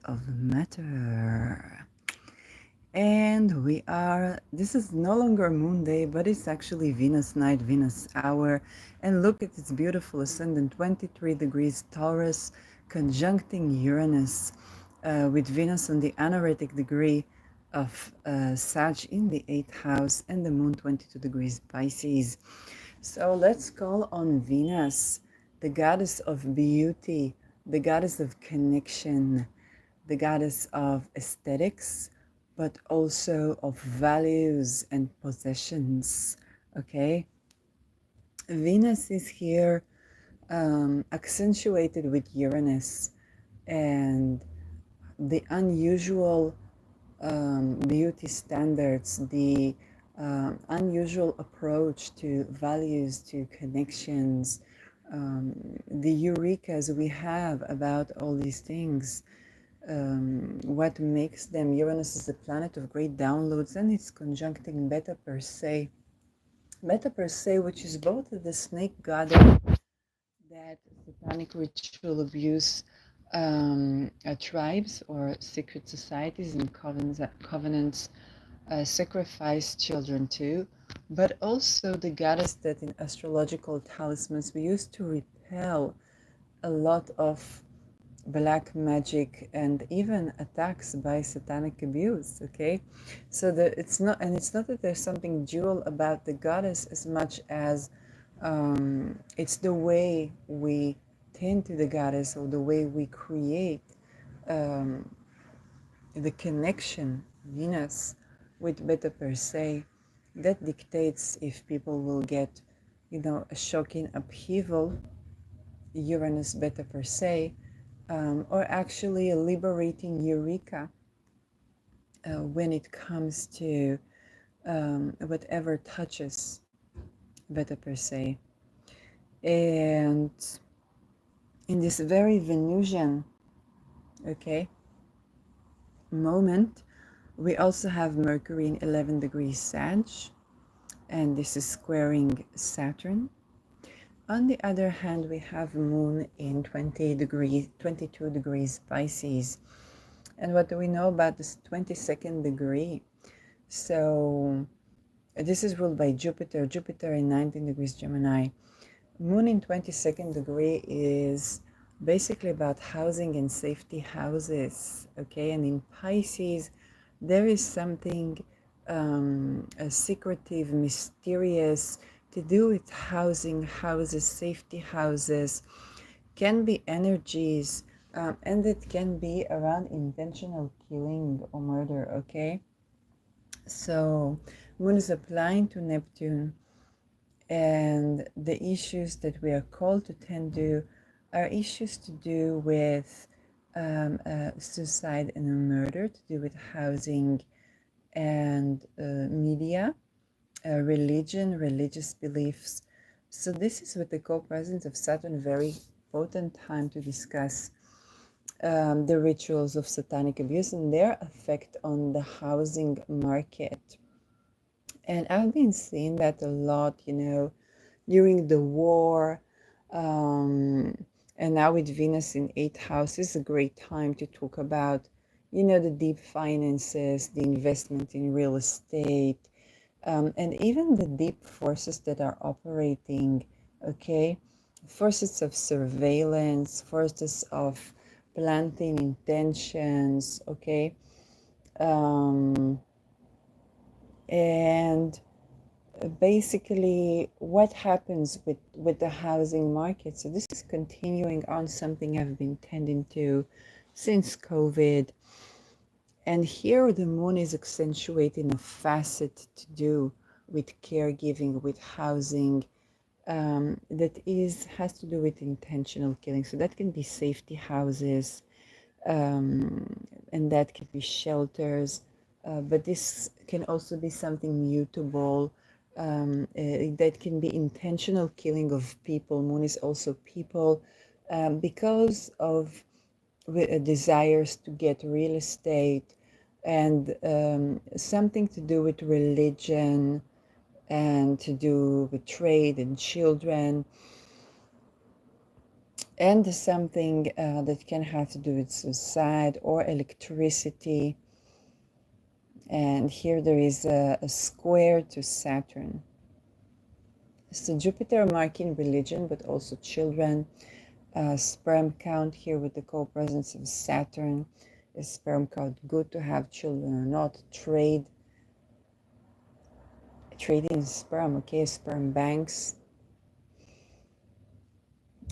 of matter. And this is no longer moon day, but it's actually Venus night, Venus hour. And look at its beautiful ascendant, 23 degrees Taurus, conjuncting Uranus, with Venus on the anaretic degree of Sag in the 8th house, and the moon 22 degrees Pisces. So let's call on Venus, the goddess of beauty, the goddess of connection, the goddess of aesthetics, but also of values and possessions. Okay, Venus is here, accentuated with Uranus, and the unusual beauty standards, the unusual approach to values, to connections, the eurekas we have about all these things. What makes them? Uranus is the planet of great downloads, and it's conjuncting Beta Persei. Beta Persei, which is both the snake goddess that satanic ritual abuse tribes or secret societies and covenants sacrifice children to, but also the goddess that in astrological talismans we used to repel a lot of black magic and even attacks by satanic abuse. Okay, so it's not that there's something dual about the goddess as much as it's the way we tend to the goddess, or the way we create um, the connection, Venus, with Beta Persei, that dictates if people will get, a shocking upheaval, Uranus Beta Persei, or actually a liberating eureka when it comes to whatever touches Beta Persei. And in this very Venusian, okay, moment, we also have Mercury in 11 degrees Sag, and this is squaring Saturn. On the other hand, we have Moon in 22 degrees Pisces. And what do we know about this 22nd degree? So this is ruled by Jupiter. Jupiter in 19 degrees Gemini. Moon in 22nd degree is basically about housing and safety houses. Okay, and in Pisces, there is something secretive, mysterious to do with housing, houses, safety houses. Can be energies, and it can be around intentional killing or murder. Okay, so Moon is applying to Neptune, and the issues that we are called to tend to are issues to do with suicide and murder, to do with housing and media, religion, religious beliefs. So this is with the co-presence of Saturn, a very potent time to discuss the rituals of satanic abuse and their effect on the housing market. And I've been seeing that a lot, during the war. And now with Venus in 8th house is a great time to talk about, the deep finances, the investment in real estate, and even the deep forces that are operating, okay? Forces of surveillance, forces of planting intentions, okay? And basically what happens with the housing market. So this is continuing on something I've been tending to since COVID. And here the moon is accentuating a facet to do with caregiving, with housing, that has to do with intentional killing. So that can be safety houses, and that can be shelters, but this can also be something mutable. That can be intentional killing of people. Moon is also people, because of desires to get real estate, and something to do with religion, and to do with trade and children. and something that can have to do with suicide or electricity. And here there is a square to Saturn. So Jupiter marking religion, but also children. Sperm count here with the co-presence of Saturn. Is sperm count good to have children or not? Trading sperm, okay, sperm banks,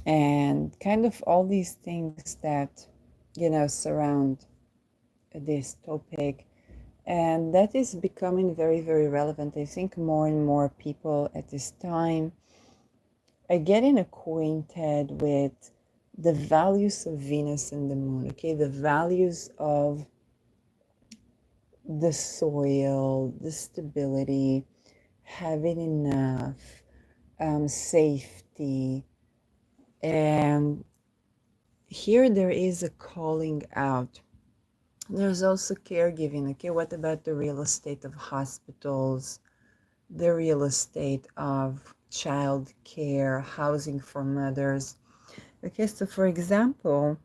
and kind of all these things that, surround this topic. And that is becoming very, very relevant. I think more and more people at this time are getting acquainted with the values of Venus and the moon, okay? The values of the soil, the stability, having enough, safety. And here there is a calling out. There's also caregiving, okay? What about the real estate of hospitals, the real estate of child care, housing for mothers? Okay, so for example,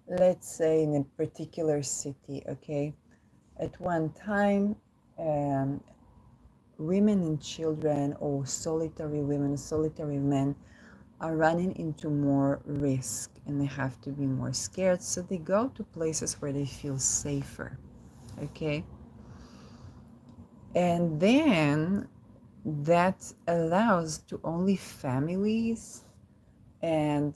let's say in a particular city, okay, at one time, women and children, or solitary women, solitary men, are running into more risk and they have to be more scared. So they go to places where they feel safer, okay? And then that allows to only families and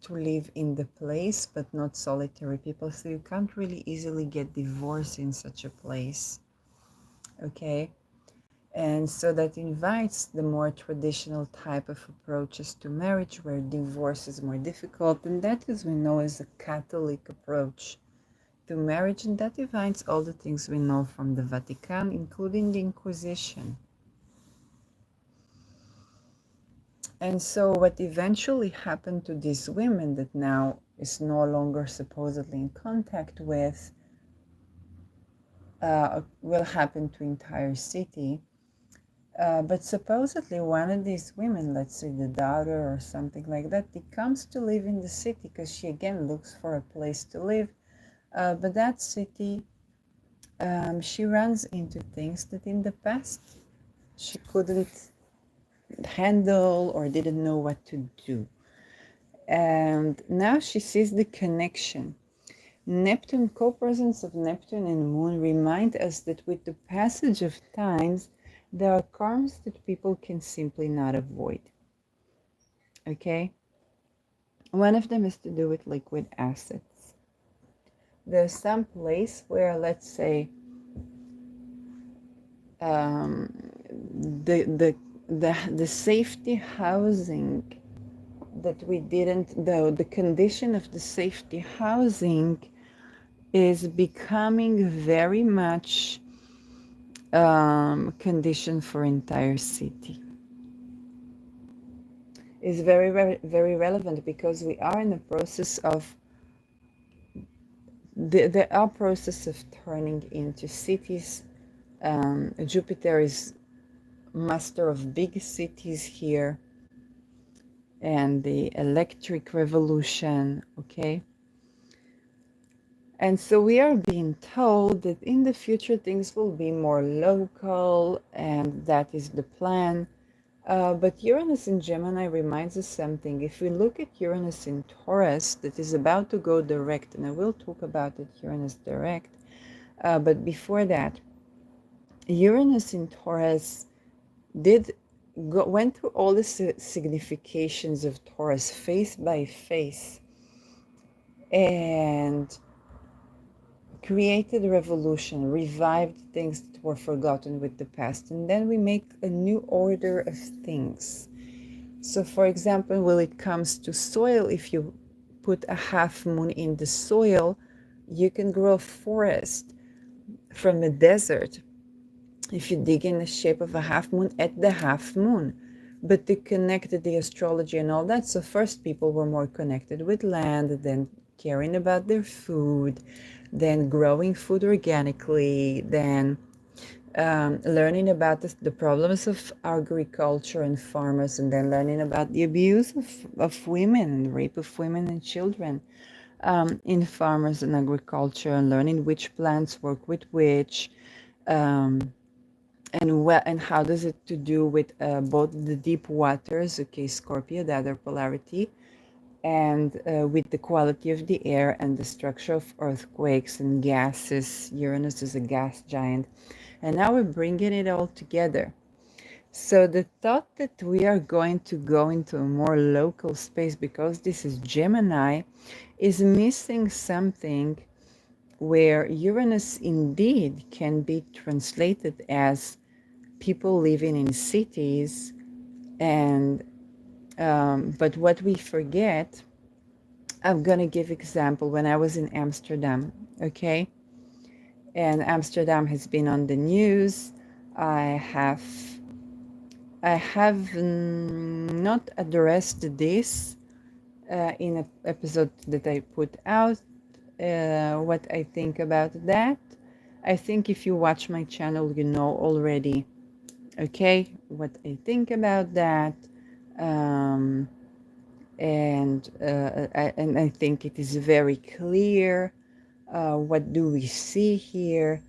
to live in the place, but not solitary people. So you can't really easily get divorced in such a place, okay? And so that invites the more traditional type of approaches to marriage, where divorce is more difficult. And that, as we know, is a Catholic approach to marriage. And that invites all the things we know from the Vatican, including the Inquisition. And so what eventually happened to these women that now is no longer supposedly in contact with will happen to entire city. But supposedly one of these women, let's say the daughter or something like that, he comes to live in the city because she again looks for a place to live. But that city, she runs into things that in the past she couldn't handle or didn't know what to do. And now she sees the connection. Neptune, co-presence of Neptune and Moon remind us that with the passage of times, there are karmas that people can simply not avoid. Okay? One of them is to do with liquid assets. There's some place where, let's say, the safety housing that we didn't, the condition of the safety housing is becoming very much condition for entire city. Is very, very, very relevant because we are in the process of there are process of turning into cities. Jupiter is master of big cities here, and the electric revolution, okay? And so we are being told that in the future things will be more local, and that is the plan. But Uranus in Gemini reminds us something. If we look at Uranus in Taurus, that is about to go direct, and I will talk about it, Uranus direct. But before that, Uranus in Taurus went through all the significations of Taurus face by face, and created a revolution, revived things that were forgotten with the past, and then we make a new order of things. So for example, when it comes to soil, if you put a half moon in the soil, you can grow a forest from a desert if you dig in the shape of a half moon at the half moon. But to connect the astrology and all that, so first people were more connected with land, then caring about their food, then growing food organically, then learning about the problems of agriculture and farmers, and then learning about the abuse of women and rape of women and children in farmers and agriculture, and learning which plants work with which, um, and how does it to do with both the deep waters, okay, Scorpio, the other polarity, and with the quality of the air and the structure of earthquakes and gases. Uranus is a gas giant. And now we're bringing it all together. So the thought that we are going to go into a more local space because this is Gemini is missing something where Uranus indeed can be translated as people living in cities, and but what we forget, I'm gonna give example. When I was in Amsterdam, okay, and Amsterdam has been on the news. I have I have not addressed this in an episode that I put out. What I think about that. I think if you watch my channel, you know already. Okay, what I think about that. Um, and I think it is very clear. What do we see here?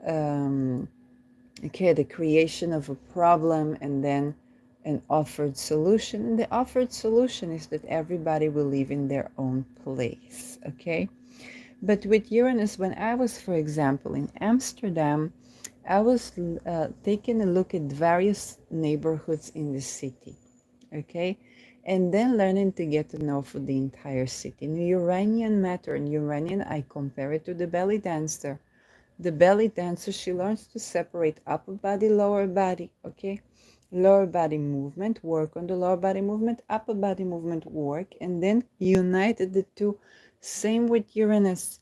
Um, okay, the creation of a problem and then an offered solution. And the offered solution is that everybody will live in their own place. Okay, but with Uranus, when I was, for example, in Amsterdam, I was taking a look at various neighborhoods in the city. Okay, and then learning to get to know for the entire city. In Uranian matter, in Uranian, I compare it to the belly dancer. The belly dancer, she learns to separate upper body, lower body, okay? Lower body movement, work on the lower body movement, upper body movement, work, and then unite the two. Same with Uranus.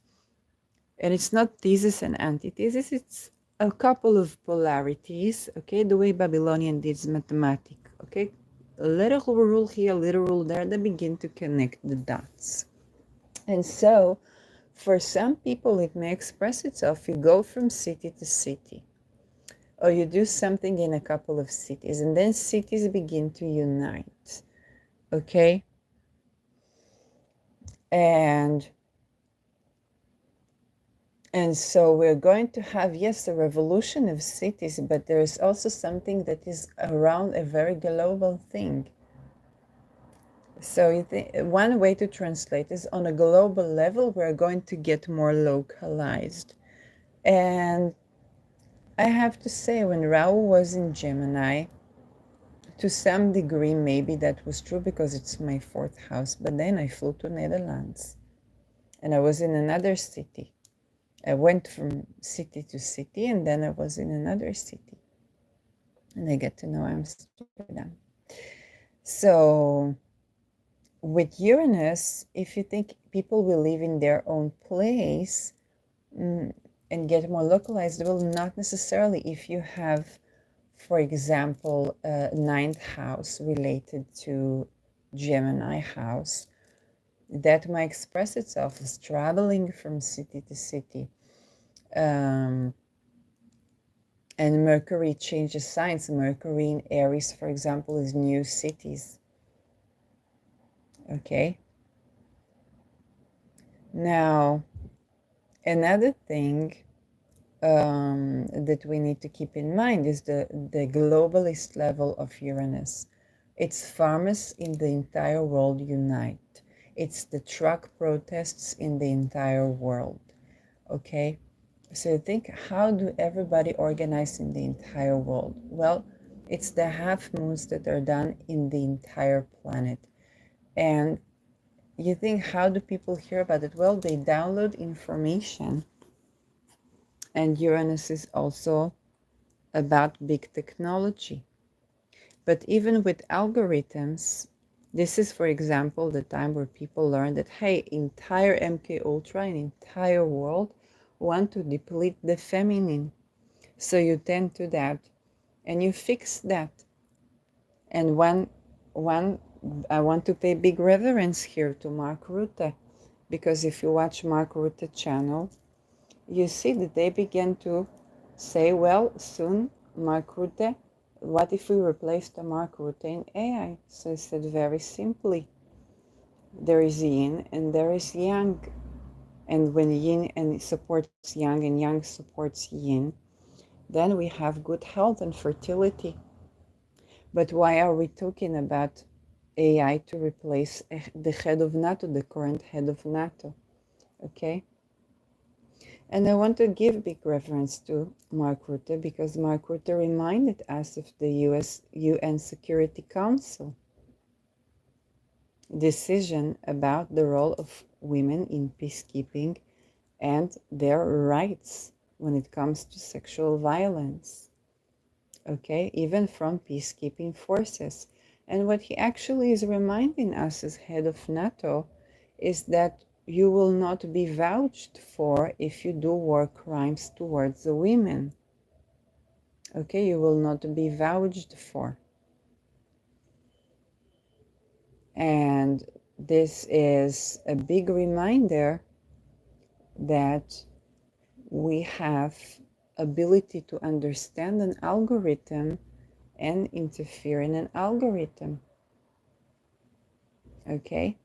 And it's not thesis and antithesis, it's a couple of polarities, okay? The way Babylonian did mathematics, okay? A little rule here, a little rule there, they begin to connect the dots. And so, for some people, it may express itself. You go from city to city, or you do something in a couple of cities, and then cities begin to unite. Okay? And so we're going to have, yes, a revolution of cities, but there is also something that is around a very global thing. So you think one way to translate is on a global level, we're going to get more localized. And I have to say, when Rahu was in Gemini, to some degree, maybe that was true because it's my fourth house. But then I flew to Netherlands and I was in another city. I went from city to city and then I was in another city. And I get to know Amsterdam. So with Uranus, if you think people will live in their own place and get more localized, well, not necessarily. If you have, for example, a ninth house related to Gemini house, that might express itself as traveling from city to city. And Mercury changes signs. Mercury in Aries, for example, is new cities. Okay. Now, another thing that we need to keep in mind is the globalist level of Uranus. It's farmers in the entire world unite. It's the truck protests in the entire world. Okay? So think, how do everybody organize in the entire world? Well, it's the half moons that are done in the entire planet. And you think, how do people hear about it? Well, they download information. And Uranus is also about big technology. But even with algorithms, this is, for example, the time where people learn that, hey, entire MK Ultra, an entire world, want to deplete the feminine. So you tend to that and you fix that. And one I want to pay big reverence here to Mark Rutte, because if you watch Mark Rutte channel, you see that they began to say, well, soon Mark Rutte, what if we replace the Mark Rutte in AI? So I said very simply, there is yin and there is yang. And when yin and supports yang and yang supports yin, then we have good health and fertility. But why are we talking about AI to replace the head of NATO, the current head of NATO? Okay? And I want to give big reference to Mark Rutte because Mark Rutte reminded us of the UN Security Council decision about the role of women in peacekeeping and their rights when it comes to sexual violence. Okay, even from peacekeeping forces. And what he actually is reminding us as head of NATO is that you will not be vouched for if you do war crimes towards the women. Okay, you will not be vouched for. And this is a big reminder that we have ability to understand an algorithm and interfere in an algorithm. Okay?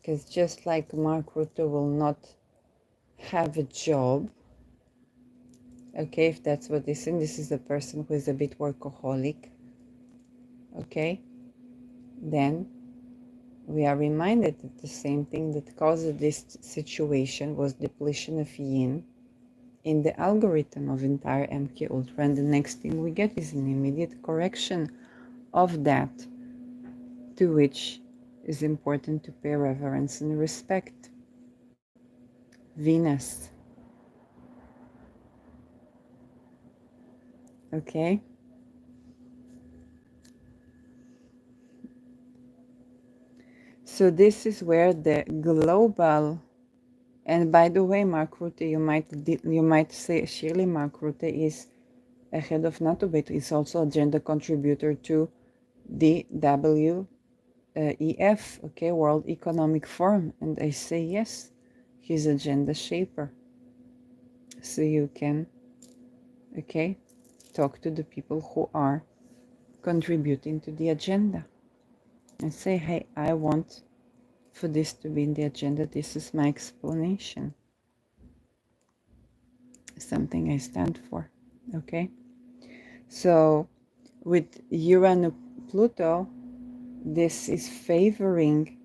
Because just like Mark Rutte will not have a job, okay, if that's what this is, this is a person who is a bit workaholic, okay, then we are reminded that the same thing that caused this situation was depletion of yin in the algorithm of entire MK Ultra, and the next thing we get is an immediate correction of that, to which is important to pay reverence and respect. Venus. Okay? So this is where the global, and by the way, Mark Rutte, you might say surely Mark Rutte is ahead of NATO, but is also agenda contributor to the WEF, okay, World Economic Forum, and I say yes, he's agenda shaper. So you can, okay, talk to the people who are contributing to the agenda and say, hey, I want for this to be in the agenda. This is my explanation. Something I stand for. Okay? So with Uranus Pluto, this is favoring,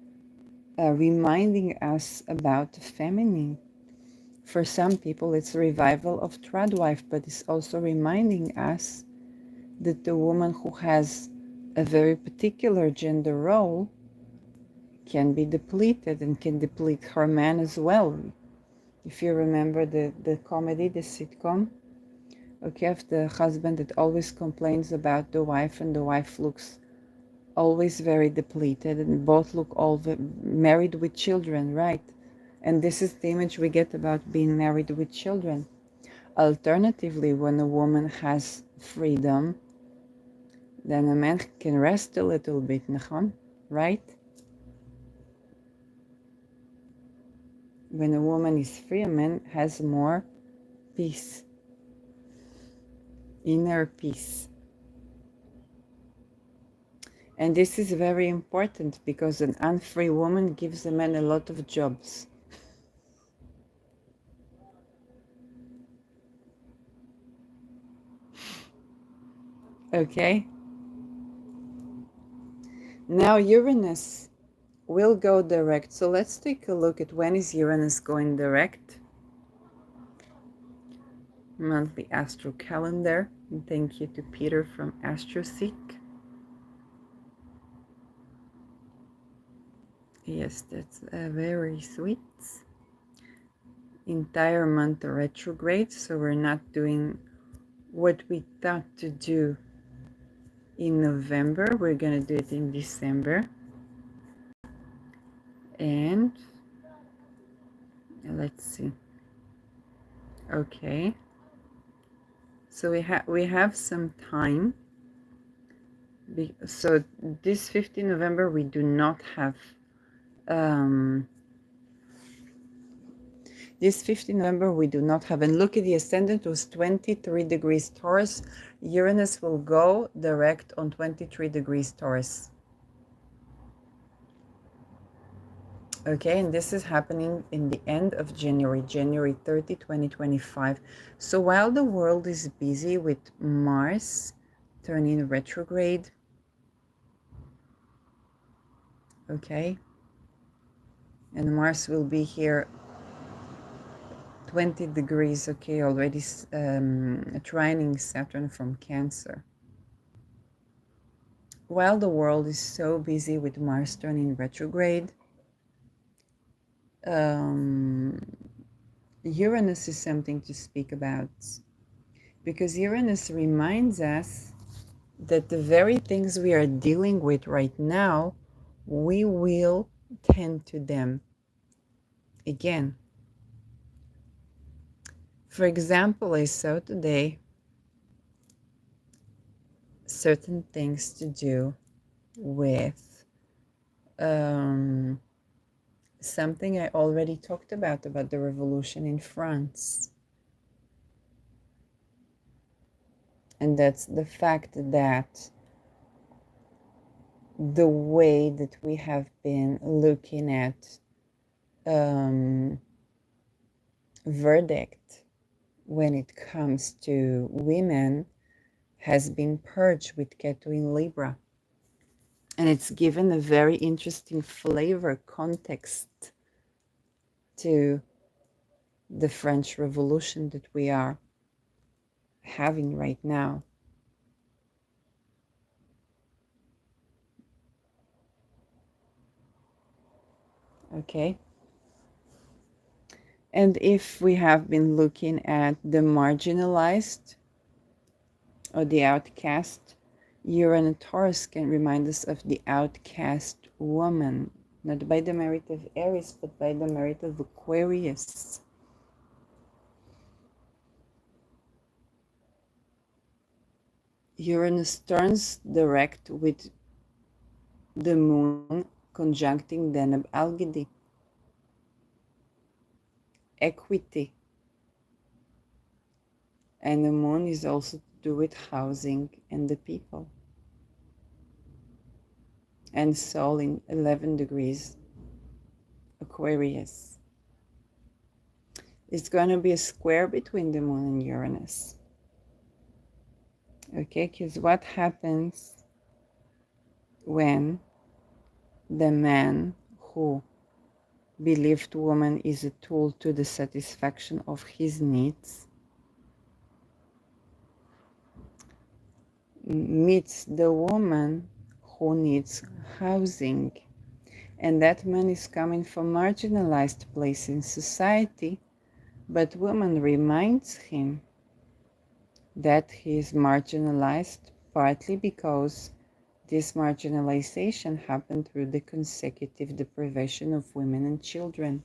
reminding us about the feminine. For some people, it's a revival of Tradwife, but it's also reminding us that the woman who has a very particular gender role can be depleted and can deplete her man as well. If you remember the comedy, the sitcom, okay, of the husband that always complains about the wife, and the wife looks always very depleted, and both look all married with children, right? And this is the image we get about being married with children. Alternatively, when a woman has freedom, then a man can rest a little bit, right? When a woman is free, a man has more peace, inner peace. And this is very important because an unfree woman gives a man a lot of jobs. Okay? Now Uranus will go direct. So let's take a look at when is Uranus going direct. Monthly astro calendar. And thank you to Peter from AstroSeek. Yes, that's very sweet. Entire month retrograde, so we're not doing what we thought to do in November. We're gonna do it in December. And let's see. Okay. So we have some time. So this 15 November, we do not have um, this 15 November, we do not have. And look at the ascendant was 23 degrees Taurus. Uranus will go direct on 23 degrees Taurus. Okay, and this is happening in the end of January, January 30, 2025. So while the world is busy with Mars turning retrograde, okay, and Mars will be here 20 degrees, okay, already trining Saturn from Cancer. While the world is so busy with Mars turning retrograde, Uranus is something to speak about, because Uranus reminds us that the very things we are dealing with right now, we will tend to them again. For example, I saw today certain things to do with something I already talked about the revolution in France. And that's the fact that the way that we have been looking at verdict when it comes to women has been purged with Ketu in Libra. And it's given a very interesting flavor, context to the French Revolution that we are having right now. Okay. And if we have been looking at the marginalized or the outcast, Uranus Taurus can remind us of the outcast woman, not by the merit of Aries, but by the merit of Aquarius. Uranus turns direct with the moon conjuncting Deneb Algidi. Equity. And the moon is also to do with housing and the people. And Sol in 11 degrees Aquarius. It's going to be a square between the moon and Uranus. Okay, because what happens when the man who believed woman is a tool to the satisfaction of his needs meets the woman who needs housing, and that man is coming from marginalized place in society, but woman reminds him that he is marginalized partly because this marginalization happened through the consecutive deprivation of women and children.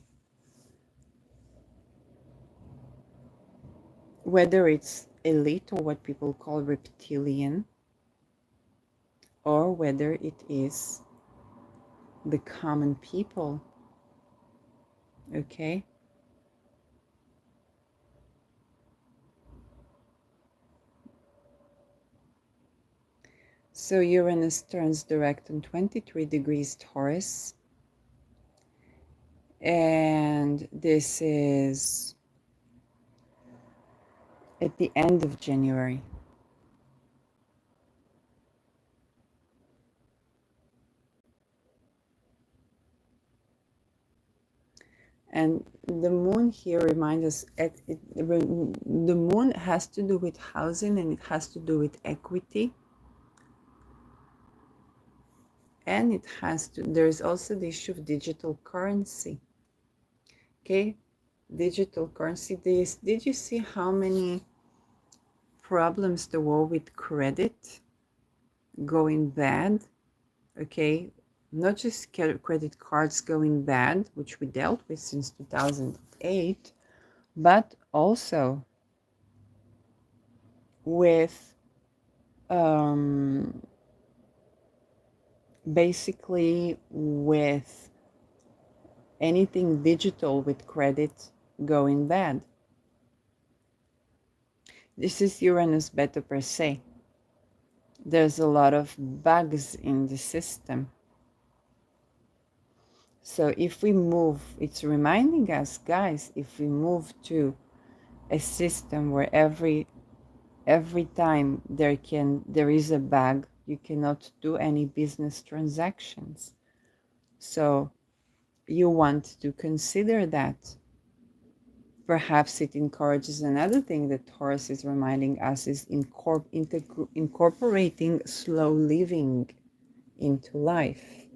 Whether it's elite or what people call reptilian, or whether it is the common people, okay? So Uranus turns direct on 23 degrees Taurus, and this is at the end of January. And the moon here reminds us, the moon has to do with housing, and it has to do with equity. And it has to, there's also the issue of digital currency. Okay, digital currency. Did you see how many problems there were with credit going bad? Okay, not just credit cards going bad, which we dealt with since 2008, but also with basically with anything digital with credit going bad. This is Uranus beta per se. There's a lot of bugs in the system. So if we move, it's reminding us, guys, if we move to a system where every time there is a bug, you cannot do any business transactions. So you want to consider that. Perhaps it encourages another thing that Taurus is reminding us is incorporating slow living into life.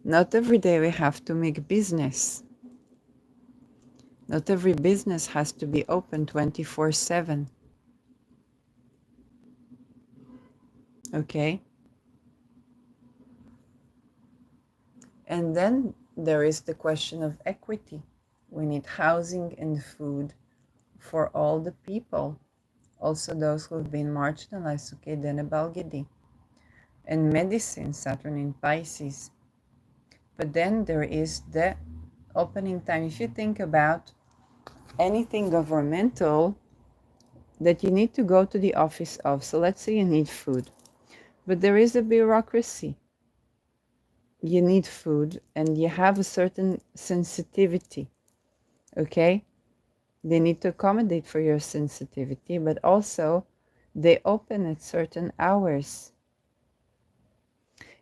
Not every day we have to make business. Not every business has to be open 24/7. Okay? And then there is the question of equity. We need housing and food for all the people, also those who have been marginalized, okay, then a Balgedi. And medicine, Saturn in Pisces. But then there is the opening time. If you think about anything governmental that you need to go to the office of, so let's say you need food, but there is a bureaucracy. You need food and you have a certain sensitivity, okay? They need to accommodate for your sensitivity, but also they open at certain hours.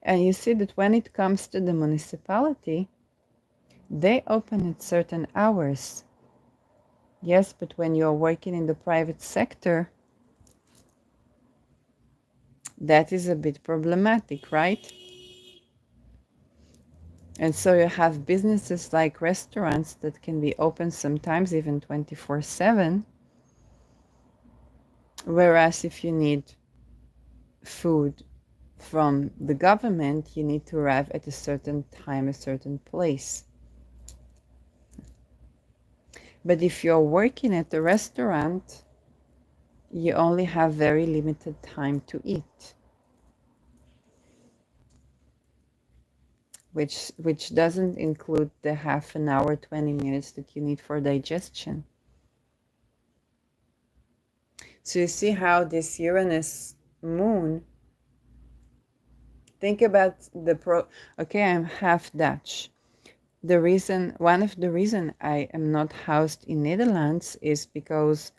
And you see that when it comes to the municipality, they open at certain hours. Yes, but when you're working in the private sector, that is a bit problematic, right? And so you have businesses like restaurants that can be open sometimes even 24/7. Whereas if you need food from the government, you need to arrive at a certain time, a certain place. But if you're working at a restaurant, you only have very limited time to eat, which doesn't include the half an hour, 20 minutes that you need for digestion. So you see how this Uranus moon, think about okay, I'm half Dutch. One of the reason I am not housed in Netherlands is because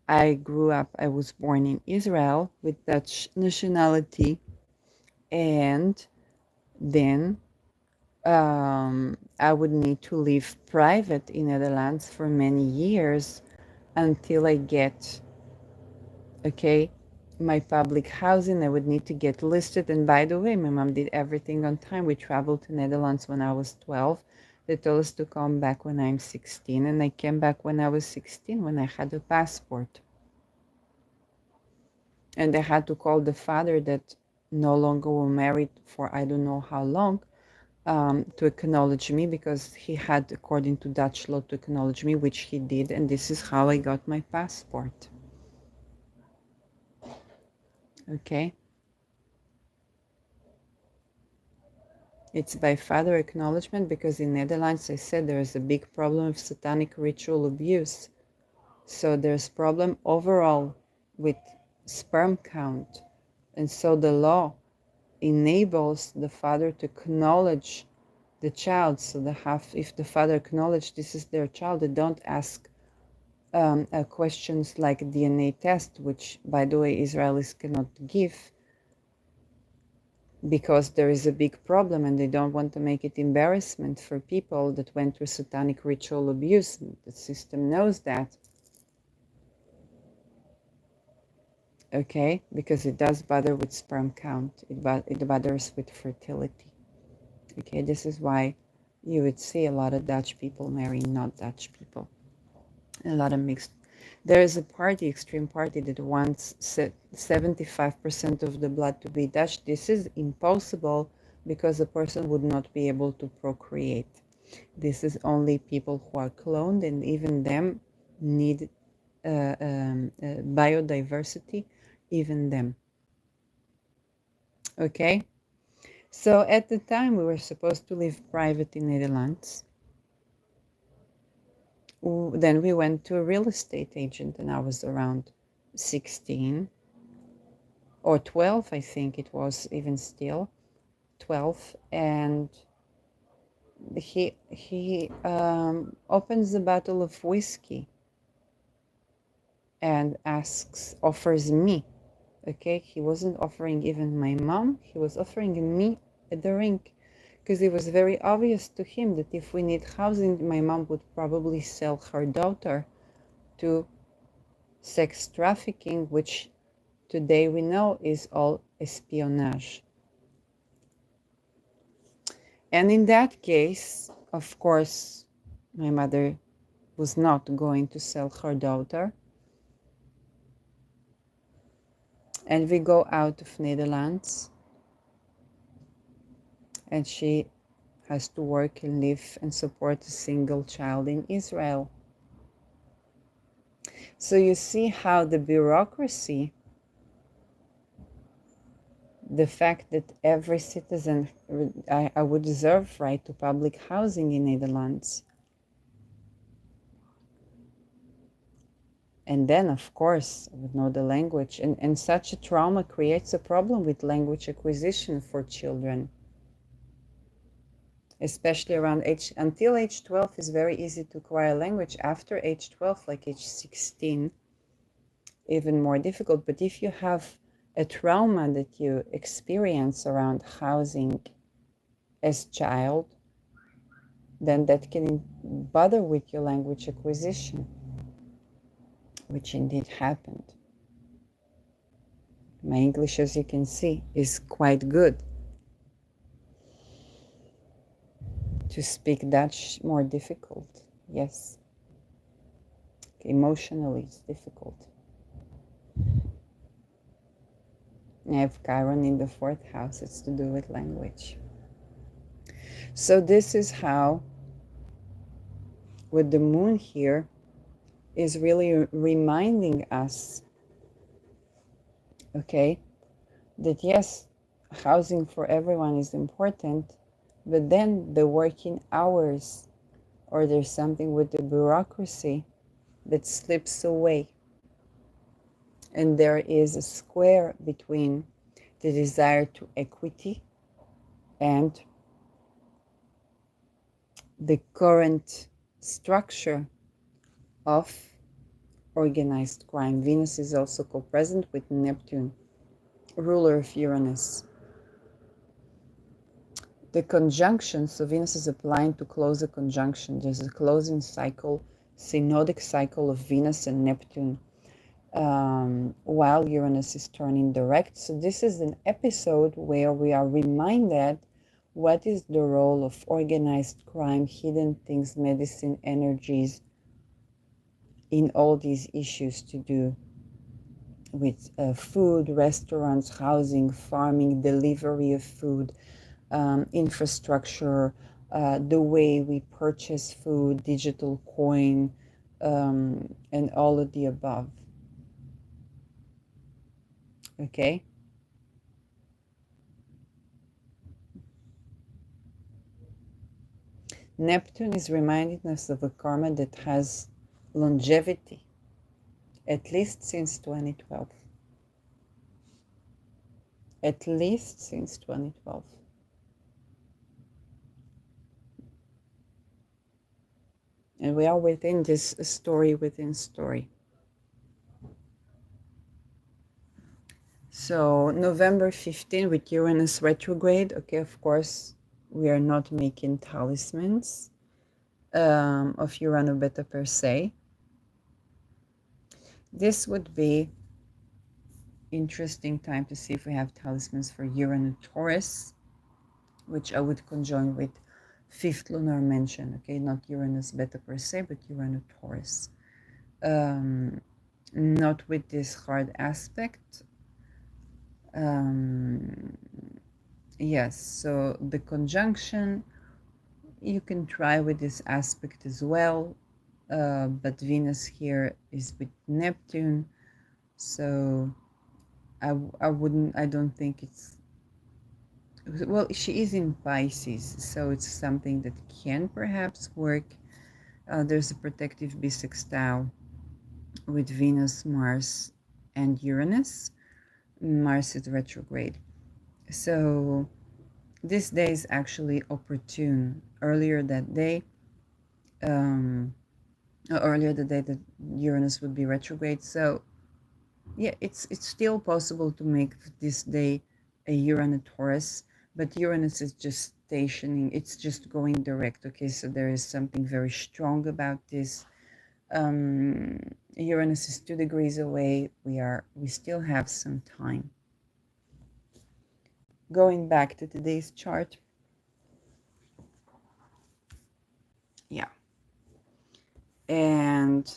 I was born in Israel with Dutch nationality, and then I would need to live private in Netherlands for many years until I get, okay, my public housing. I would need to get listed. And by the way, my mom did everything on time. We traveled to Netherlands when I was 12. They told us to come back when I'm 16. And I came back when I was 16, when I had a passport. And I had to call the father that no longer were married for I don't know how long to acknowledge me, because he had, according to Dutch law, to acknowledge me, which he did. And this is how I got my passport. Okay. It's by father acknowledgement, because in Netherlands, I said, there is a big problem of satanic ritual abuse. So there's problem overall with sperm count. And so the law enables the father to acknowledge the child. So if the father acknowledges this is their child, they don't ask questions like DNA test, which, by the way, Israelis cannot give, because there is a big problem and they don't want to make it embarrassment for people that went through satanic ritual abuse. The system knows that. Okay, because it does bother with sperm count. It bothers with fertility. Okay, this is why you would see a lot of Dutch people marrying not Dutch people. A lot of mixed. There is a party, extreme party, that wants 75% of the blood to be Dutch. This is impossible because a person would not be able to procreate. This is only people who are cloned, and even them need biodiversity, even them. Okay? So at the time, we were supposed to live private in Netherlands. Then we went to a real estate agent, and I was around 16 or 12, I think it was, even still 12. And he opens a bottle of whiskey and offers me. Okay, he wasn't offering even my mom, he was offering me a drink, because it was very obvious to him that if we need housing, my mom would probably sell her daughter to sex trafficking, which today we know is all espionage. And in that case, of course, my mother was not going to sell her daughter. And we go out of Netherlands, and she has to work and live and support a single child in Israel. So you see how the bureaucracy, the fact that every citizen, I would deserve right to public housing in Netherlands. And then, of course, I would know the language. And such a trauma creates a problem with language acquisition for children. Especially around until age 12 is very easy to acquire language. After age 12, like age 16, even more difficult. But if you have a trauma that you experience around housing as child, then that can bother with your language acquisition, which indeed happened. My English, as you can see, is quite good. To speak Dutch, more difficult, yes. Emotionally, it's difficult. I have Chiron in the 4th house, it's to do with language. So this is how, with the moon here, is really reminding us, okay, that yes, housing for everyone is important, but then the working hours, or there's something with the bureaucracy that slips away. And there is a square between the desire to equity and the current structure of organized crime. Venus is also co-present with Neptune, ruler of Uranus. The conjunction, so Venus is applying to close a conjunction. There's a closing cycle, synodic cycle of Venus and Neptune, while Uranus is turning direct. So this is an episode where we are reminded what is the role of organized crime, hidden things, medicine, energies in all these issues to do with food, restaurants, housing, farming, delivery of food, infrastructure, the way we purchase food, digital coin, and all of the above. Okay? Neptune is reminding us of a karma that has longevity, at least since 2012. At least since 2012. And we are within this story within story. So November 15 with Uranus retrograde. Okay, of course, we are not making talismans of Urano Beta per se. This would be interesting time to see if we have talismans for Urano Taurus, which I would conjoin with 5th lunar mention. Okay, not Uranus Beta per se, but Urano Taurus. Not with this hard aspect. Yes, so the conjunction, you can try with this aspect as well, but Venus here is with Neptune, so I don't think it's well, she is in Pisces, so it's something that can perhaps work. There's a protective bisextile with Venus, Mars, and Uranus. Mars is retrograde. So this day is actually opportune. Um, earlier the day that Uranus would be retrograde. So yeah, it's still possible to make this day a Uranus Taurus, but Uranus is just stationing. It's just going direct. Okay, so there is something very strong about this. Uranus is 2 degrees away. We still have some time. Going back to today's chart. Yeah. And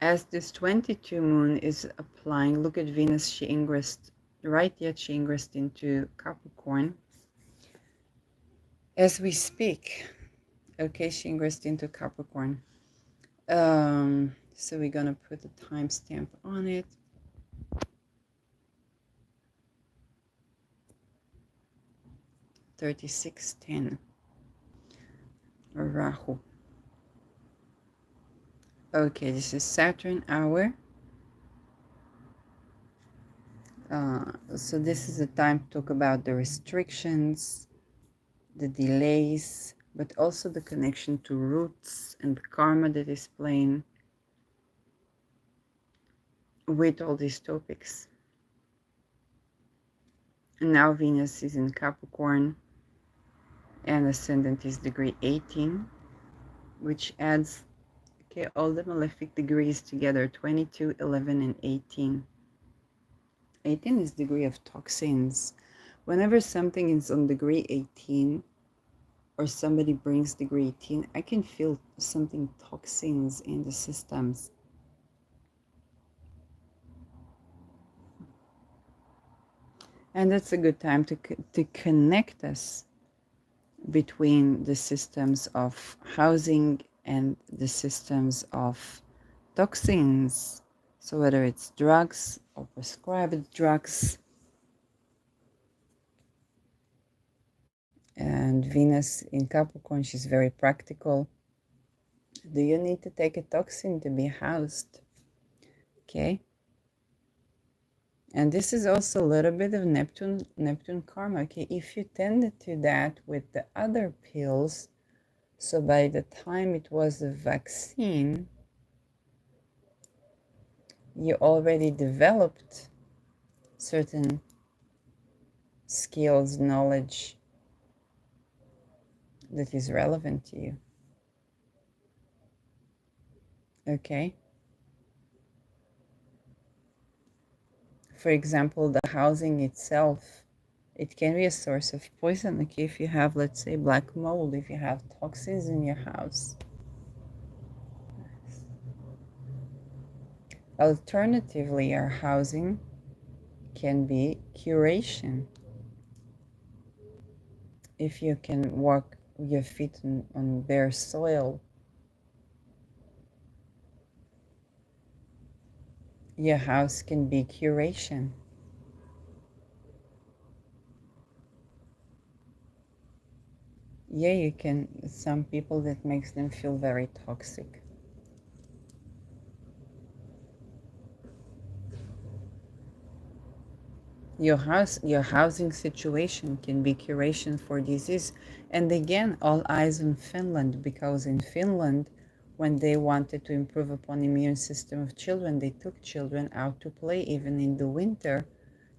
as this 22 moon is applying, look at Venus, she ingressed, right yet she ingressed into Capricorn. As we speak, okay, she ingressed into Capricorn. So we're gonna put a timestamp on it. 3610. Rahu. Okay, this is Saturn hour. So this is a time to talk about the restrictions, the delays, but also the connection to roots and karma that is playing with all these topics. And now Venus is in Capricorn and ascendant is degree 18, which adds all the malefic degrees together, 22, 11, and 18. 18 is degree of toxins. Whenever something is on degree 18 or somebody brings degree 18, I can feel something toxins in the systems. And that's a good time to connect us between the systems of housing and the systems of toxins. So whether it's drugs or prescribed drugs. And Venus in Capricorn, she's very practical. Do you need to take a toxin to be housed? Okay. And this is also a little bit of Neptune karma. Okay, if you tended to that with the other pills, so by the time it was a vaccine, you already developed certain skills, knowledge that is relevant to you. Okay. For example, the housing itself, it can be a source of poison. Like if you have, let's say, black mold, if you have toxins in your house. Alternatively, our housing can be curation. If you can walk your feet on bare soil, your house can be curation. Yeah, you can. Some people, that makes them feel very toxic. Your housing situation can be curation for disease. And again, all eyes on Finland, because in Finland, when they wanted to improve upon immune system of children, they took children out to play even in the winter,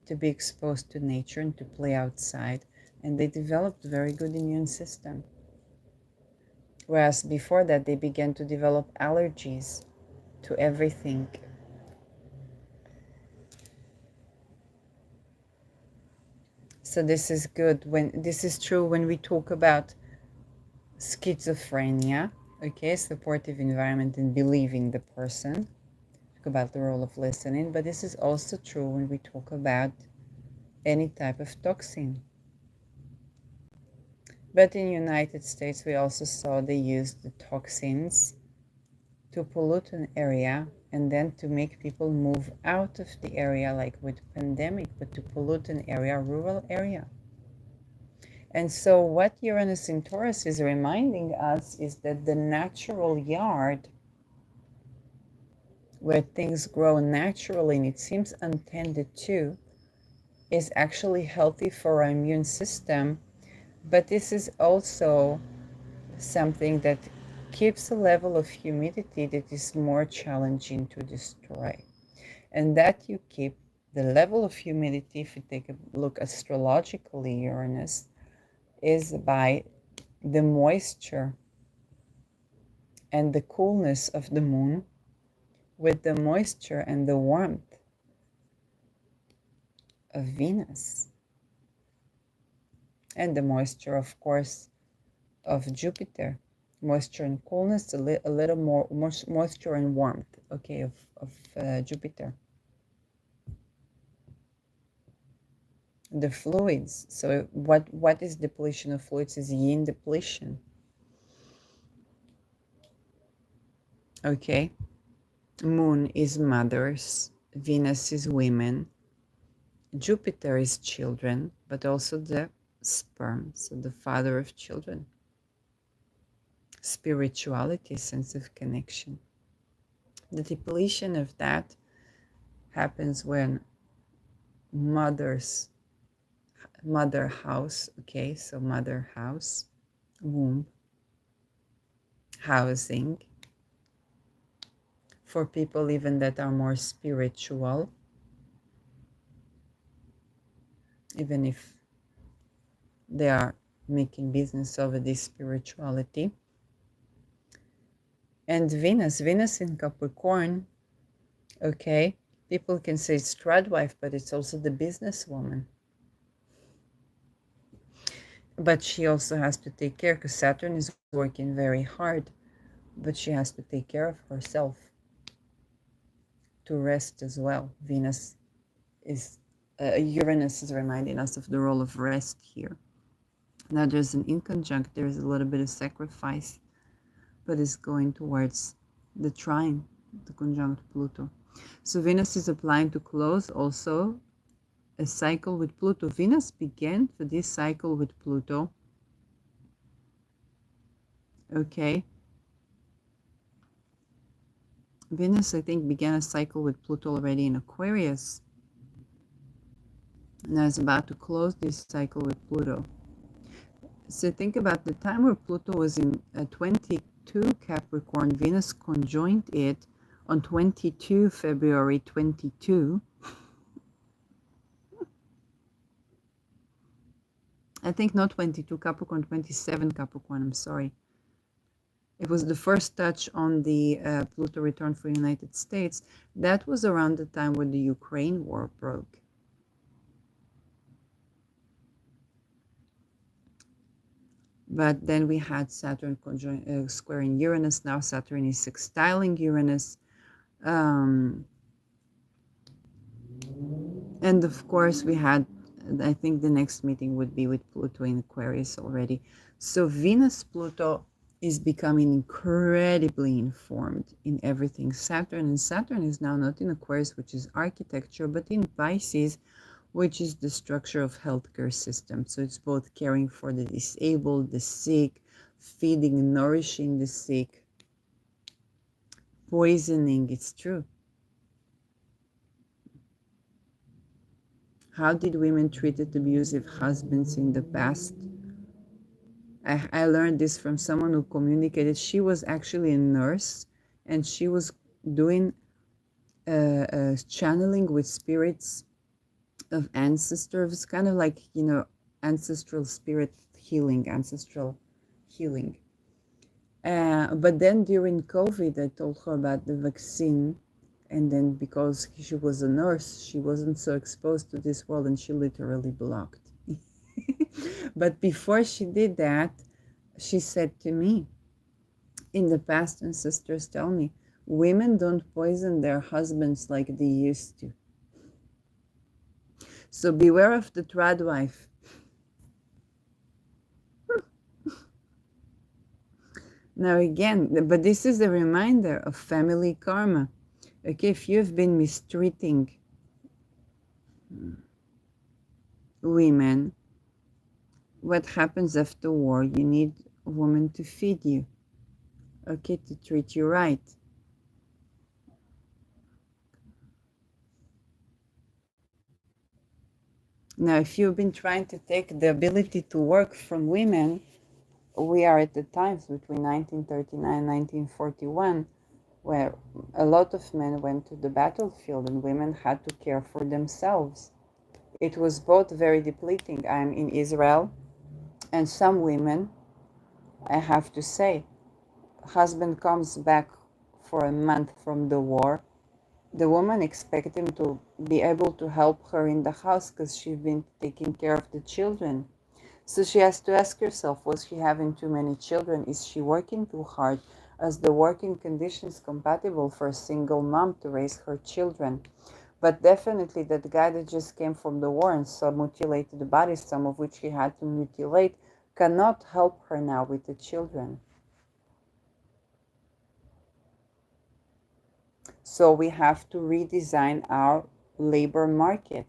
to be exposed to nature and to play outside, and they developed very good immune system. Whereas before that, they began to develop allergies to everything. So this is good. This is true when we talk about schizophrenia, okay, supportive environment and believing the person, talk about the role of listening, but this is also true when we talk about any type of toxin. But in United States, we also saw they used the toxins to pollute an area and then to make people move out of the area, like with pandemic, but to pollute an area, rural area. And so what Uranus in Taurus is reminding us is that the natural yard where things grow naturally and it seems untended to is actually healthy for our immune system. But this is also something that keeps a level of humidity that is more challenging to destroy. And that you keep the level of humidity, if you take a look astrologically, Uranus, is by the moisture and the coolness of the moon with the moisture and the warmth of Venus. And the moisture, of course, of Jupiter. Moisture and coolness, a little more moisture and warmth, okay, of Jupiter. The fluids. So what is depletion of fluids is yin depletion. Okay. Moon is mothers, Venus is women, Jupiter is children, but also the sperm, so the father of children. Spirituality, sense of connection. The depletion of that happens when mother house, okay, so mother house, womb, housing, for people even that are more spiritual, even if they are making business over this spirituality. And Venus in Capricorn, okay, people can say it's tradwife, but it's also the businesswoman. But she also has to take care because Saturn is working very hard, but she has to take care of herself, to rest as well. Venus is, Uranus is reminding us of the role of rest here. Now there's an inconjunct, there's a little bit of sacrifice, but it's going towards the trine, the conjunct Pluto. So Venus is applying to close also a cycle with Pluto. Venus began for this cycle with Pluto. Okay. Venus, I think, began a cycle with Pluto already in Aquarius. And I was about to close this cycle with Pluto. So think about the time where Pluto was in 22 Capricorn, Venus conjoined it on 22 February 22. I think not 22 Capricorn, 27 Capricorn, I'm sorry. It was the first touch on the Pluto return for United States. That was around the time when the Ukraine war broke. But then we had Saturn squaring Uranus. Now Saturn is sextiling Uranus. And of course we had, I think the next meeting would be with Pluto in Aquarius already. So Venus-Pluto is becoming incredibly informed in everything. Saturn is now not in Aquarius, which is architecture, but in Pisces, which is the structure of healthcare system. So it's both caring for the disabled, the sick, feeding and nourishing the sick, poisoning, it's true. How did women treated abusive husbands in the past? I learned this from someone who communicated. She was actually a nurse, and she was doing channeling with spirits of ancestors, kind of like, ancestral spirit healing, ancestral healing. But then during COVID, I told her about the vaccine, and then because she was a nurse, she wasn't so exposed to this world, and she literally blocked. But before she did that, she said to me, in the past, ancestors tell me, women don't poison their husbands like they used to. So beware of the tradwife. Now again, but this is a reminder of family karma. Okay, if you've been mistreating women, what happens after war? You need a woman to feed you, okay, to treat you right. Now, if you've been trying to take the ability to work from women, we are at the times between 1939 and 1941 where a lot of men went to the battlefield and women had to care for themselves. It was both very depleting. I'm in Israel, and some women, I have to say, husband comes back for a month from the war. The woman expects him to be able to help her in the house because she's been taking care of the children. So she has to ask herself, was she having too many children? Is she working too hard? As the working conditions compatible for a single mom to raise her children? But definitely that guy that just came from the war and saw mutilated bodies, some of which he had to mutilate, cannot help her now with the children. So we have to redesign our labor market.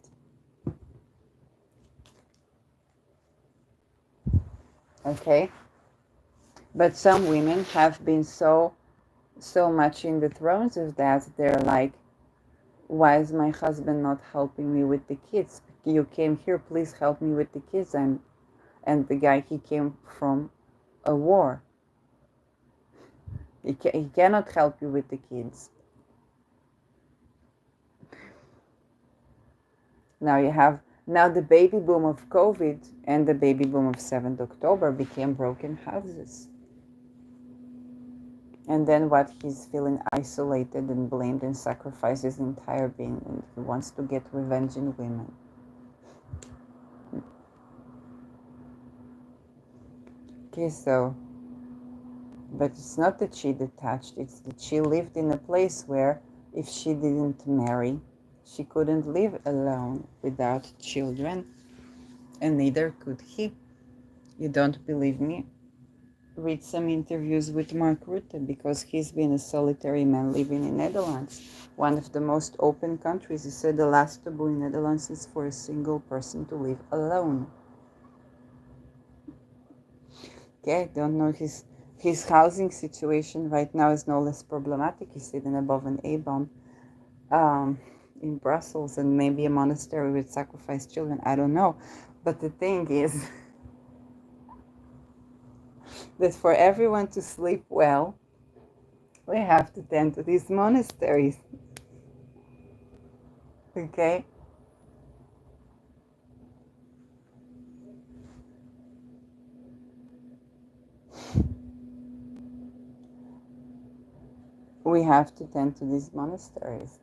Okay? But some women have been so much in the throes of that, they're like, why is my husband not helping me with the kids? You came here, please help me with the kids. And the guy, he came from a war. He cannot help you with the kids. Now the baby boom of COVID and the baby boom of 7th October became broken houses. And then what, he's feeling isolated and blamed and sacrificed his entire being, and he wants to get revenge in women. Okay, so, but it's not that she detached, it's that she lived in a place where if she didn't marry, she couldn't live alone without children, and neither could he. You don't believe me? Read some interviews with Mark Rutte, because he's been a solitary man living in Netherlands, one of the most open countries. He said the last taboo in Netherlands is for a single person to live alone. Okay, don't know his housing situation right now is no less problematic. He's sitting above an A-bomb in Brussels, and maybe a monastery with sacrificed children. I don't know. But the thing is that for everyone to sleep well, we have to tend to these monasteries. Okay? We have to tend to these monasteries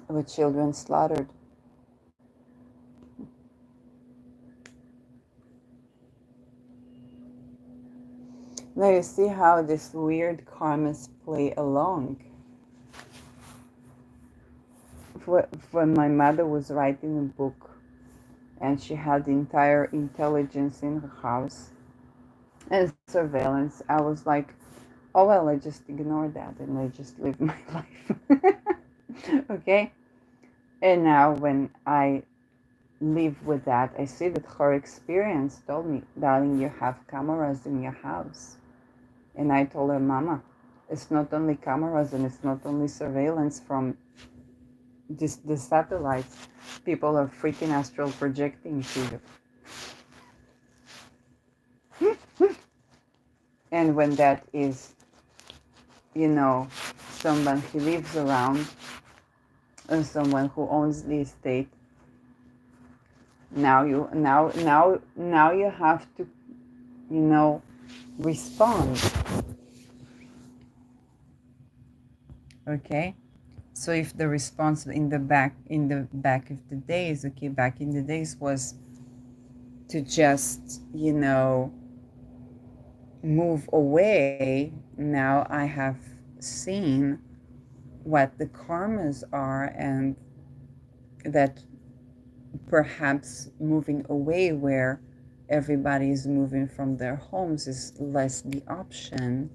with children slaughtered. Now you see how these weird karmas play along. When my mother was writing a book and she had the entire intelligence in her house and surveillance, I was like, oh well, I just ignore that and I just live my life. Okay? And now when I live with that, I see that her experience told me, darling, you have cameras in your house. And I told her, Mama, it's not only cameras and it's not only surveillance from the satellites. People are freaking astral projecting to you. And when that is, someone who lives around and someone who owns the estate, now you have to, respond. Okay? So if the response in the back of the days, okay, back in the days was to just, move away, now I have seen what the karmas are, and that perhaps moving away where everybody is moving from their homes, is less the option.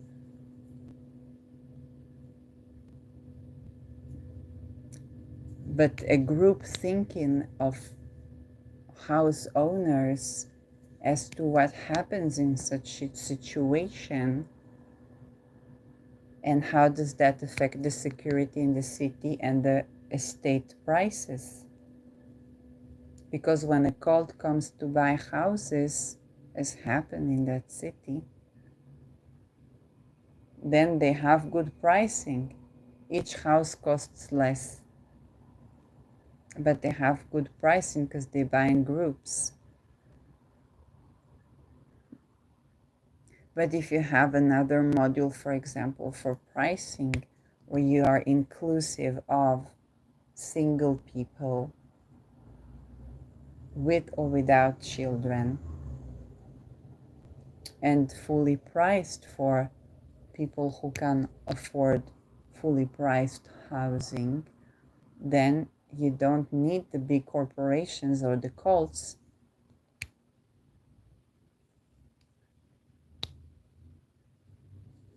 But a group thinking of house owners as to what happens in such a situation and how does that affect the security in the city and the estate prices. Because when a cult comes to buy houses, as happened in that city, then they have good pricing. Each house costs less, but they have good pricing because they buy in groups. But if you have another module, for example, for pricing, where you are inclusive of single people with or without children, and fully priced for people who can afford fully priced housing, then you don't need the big corporations or the cults.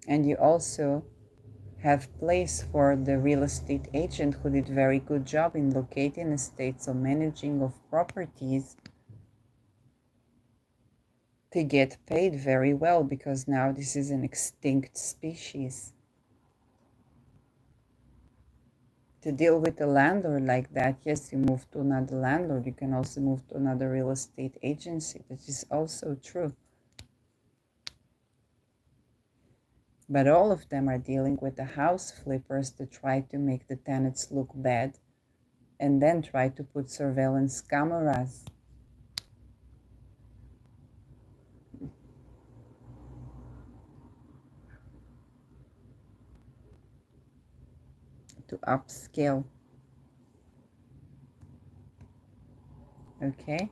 And you also have place for the real estate agent who did very good job in locating estates or managing of properties to get paid very well, because now this is an extinct species. To deal with a landlord like that, yes, you move to another landlord. You can also move to another real estate agency. That is also true. But all of them are dealing with the house flippers to try to make the tenants look bad and then try to put surveillance cameras to upscale. Okay?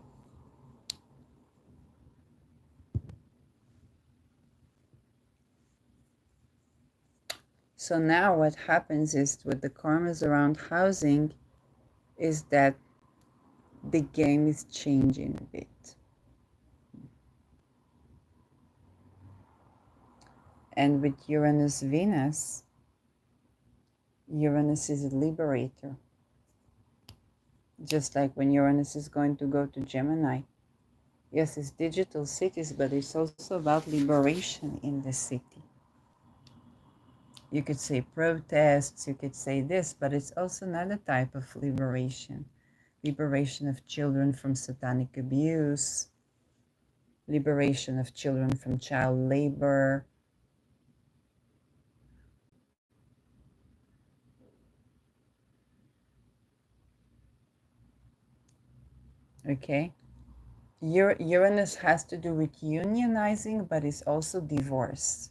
So now what happens is with the karmas around housing is that the game is changing a bit. And with Uranus Venus, Uranus is a liberator. Just like when Uranus is going to go to Gemini. Yes, it's digital cities, but it's also about liberation in the city. You could say protests, you could say this, but it's also another type of liberation. Liberation of children from satanic abuse, liberation of children from child labor. Okay? Uranus has to do with unionizing, but it's also divorce.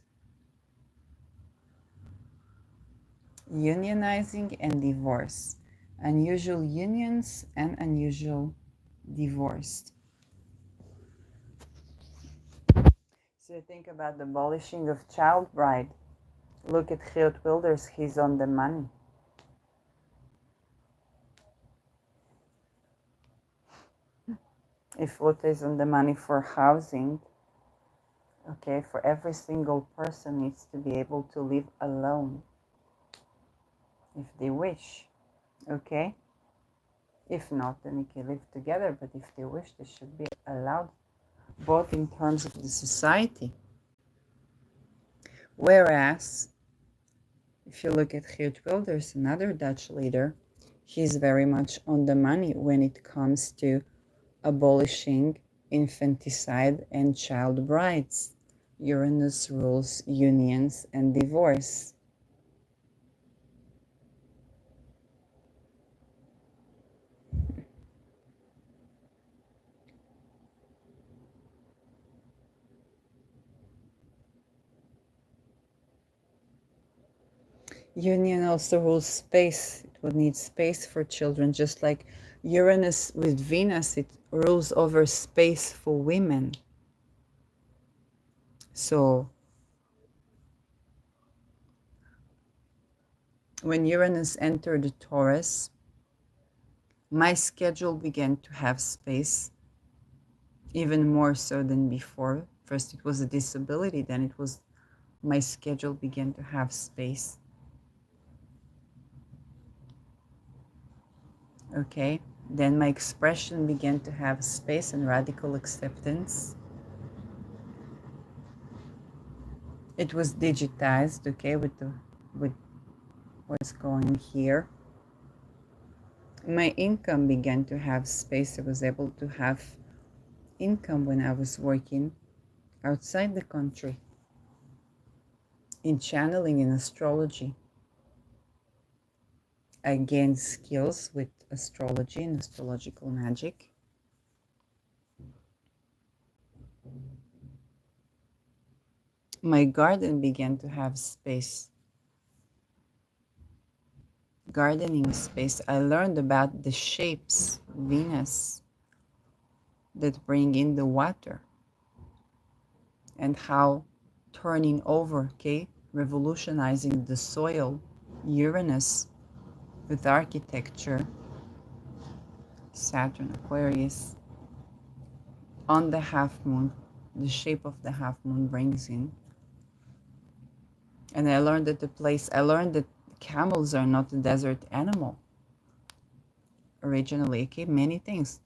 Unionizing and divorce. Unusual unions and unusual divorce. So think about the abolishing of child bride. Look at Geert Wilders, he's on the money. If Rutte is on the money for housing, okay, for every single person needs to be able to live alone if they wish, okay? If not, then they can live together, but if they wish, they should be allowed, both in terms of the society. Whereas, if you look at Geert Wilders, another Dutch leader, he's very much on the money when it comes to abolishing infanticide and child brides. Uranus rules unions and divorce. Union also rules space. It would need space for children, just like Uranus with Venus, it rules over space for women. So when Uranus entered Taurus, my schedule began to have space even more so than before. First, it was a disability, then it was my schedule began to have space. Okay, then my expression began to have space and radical acceptance. It was digitized, okay, with what's going here. My income began to have space. I was able to have income when I was working outside the country in channeling in astrology. I gained skills with astrology and astrological magic. My garden began to have space, gardening space. I learned about the shapes, Venus, that bring in the water and how turning over, okay, revolutionizing the soil, Uranus with architecture, Saturn, Aquarius, on the half moon, the shape of the half moon brings in. And I learned that camels are not a desert animal originally, okay, many things.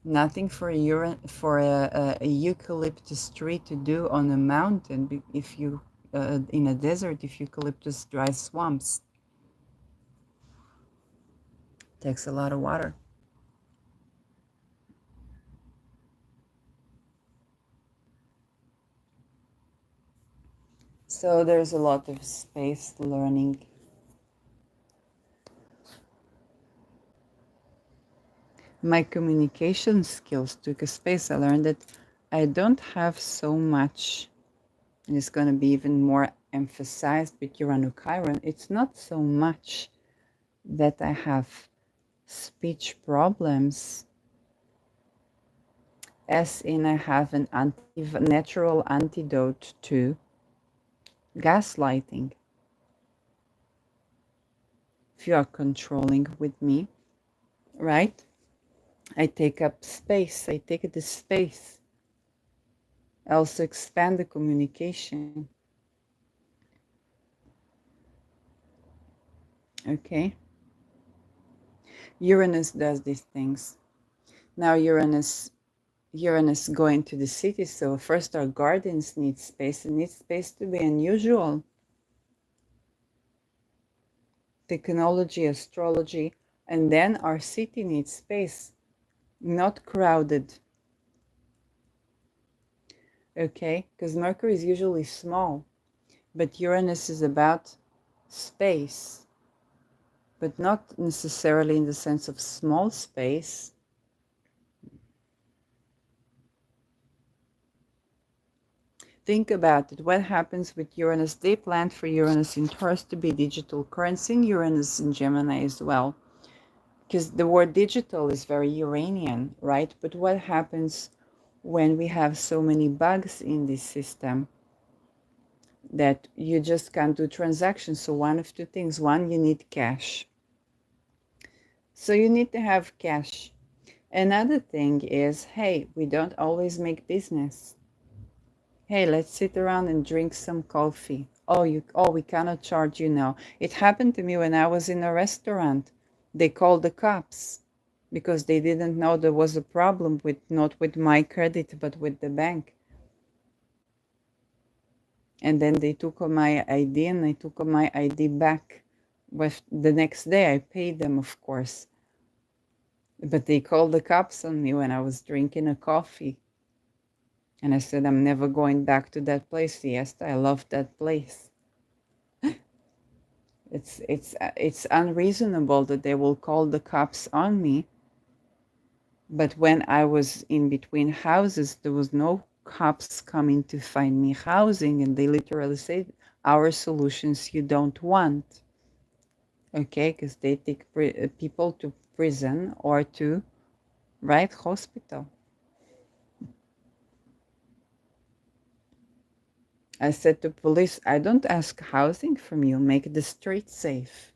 Nothing for a eucalyptus tree to do on a mountain if you in a desert if eucalyptus dry swamps. Takes a lot of water. So there's a lot of space learning. My communication skills took a space. I learned that I don't have so much, and it's going to be even more emphasized with Urano-Chiron. It's not so much that I have speech problems, as in I have an natural antidote to gaslighting. If you are controlling with me, right? I take up space. I take the space. I also expand the communication. Okay. Uranus does these things. Now Uranus going to the city. So first our gardens need space. It needs space to be unusual. Technology, astrology, and then our city needs space, not crowded. Okay, because Mercury is usually small, but Uranus is about space, but not necessarily in the sense of small space. Think about it. What happens with Uranus? They planned for Uranus in Taurus to be digital currency, and Uranus in Gemini as well. Because the word digital is very Uranian, right? But what happens when we have so many bugs in this system that you just can't do transactions? So one of two things. One, you need cash. So you need to have cash. Another thing is, hey, we don't always make business. Hey, let's sit around and drink some coffee. We cannot charge you now. It happened to me when I was in a restaurant. They called the cops because they didn't know there was a problem with not with my credit but with the bank. And then they took my ID and I took my ID back. With the next day I paid them, of course. But they called the cops on me when I was drinking a coffee. And I said, I'm never going back to that place. Yes, I love that place. It's unreasonable that they will call the cops on me. But when I was in between houses, there was no cops coming to find me housing, and they literally said, "Our solutions you don't want." Okay, because they take people to prison or to hospital. I said to police, I don't ask housing from you, make the street safe.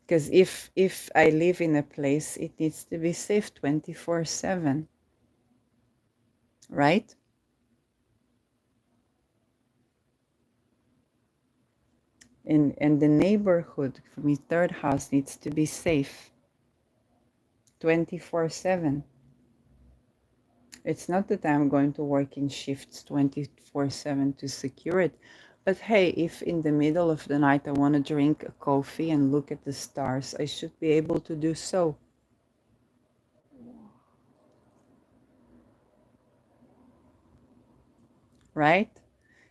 Because if I live in a place, it needs to be safe 24/7, right? And the neighborhood for my third house needs to be safe 24/7. It's not that I'm going to work in shifts 24/7 to secure it. But hey, if in the middle of the night I want to drink a coffee and look at the stars, I should be able to do so. Right?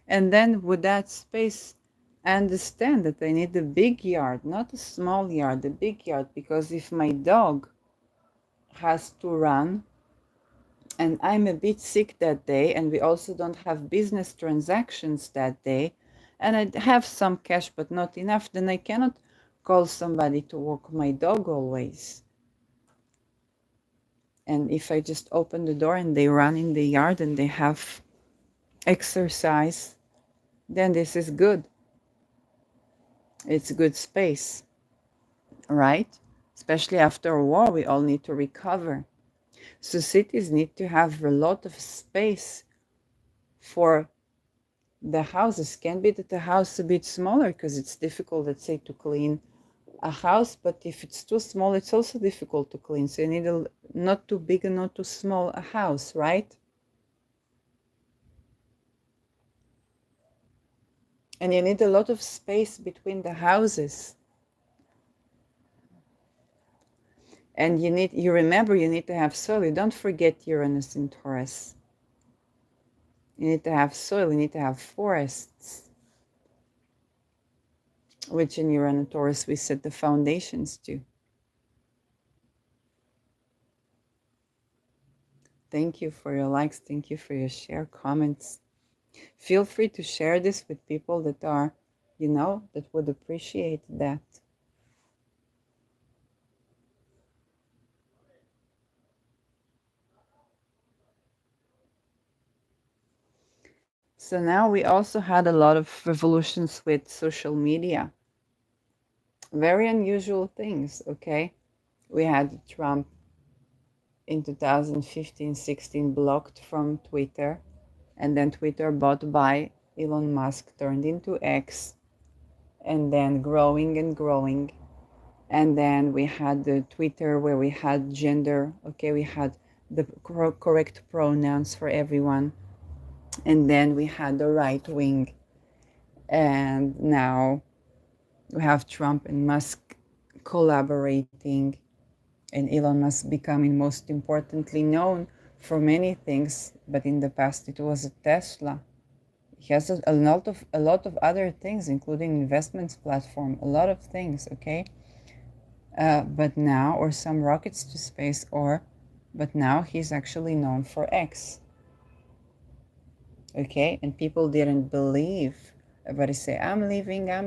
And then with that space, I understand that I need a big yard, not a small yard, a big yard, because if my dog has to run and I'm a bit sick that day, and we also don't have business transactions that day, and I have some cash but not enough, then I cannot call somebody to walk my dog always. And if I just open the door and they run in the yard and they have exercise, then this is good. It's good space, right? Especially after a war, we all need to recover. So cities need to have a lot of space for the houses. Can be that the house is a bit smaller because it's difficult, let's say, to clean a house, but if it's too small, it's also difficult to clean. So you need a not too big and not too small a house, right? And you need a lot of space between the houses. And you remember you need to have soil. You don't forget Uranus in Taurus. You need to have soil, you need to have forests, which in Uranus and Taurus we set the foundations to. Thank you for your likes. Thank you for your share comments. Feel free to share this with people that are, that would appreciate that. So now we also had a lot of revolutions with social media. Very unusual things, okay? We had Trump in 2015-16 blocked from Twitter, and then Twitter bought by Elon Musk turned into X, and then growing and growing. And then we had the Twitter where we had gender, okay, we had the correct pronouns for everyone. And then we had the right wing. And now we have Trump and Musk collaborating, and Elon Musk becoming most importantly known for many things, but in the past it was a Tesla. He has a lot of other things, including investments platform, a lot of things, okay? But now, or some rockets to space, but now he's actually known for X. Okay, and people didn't believe. Everybody say, I'm leaving, yeah,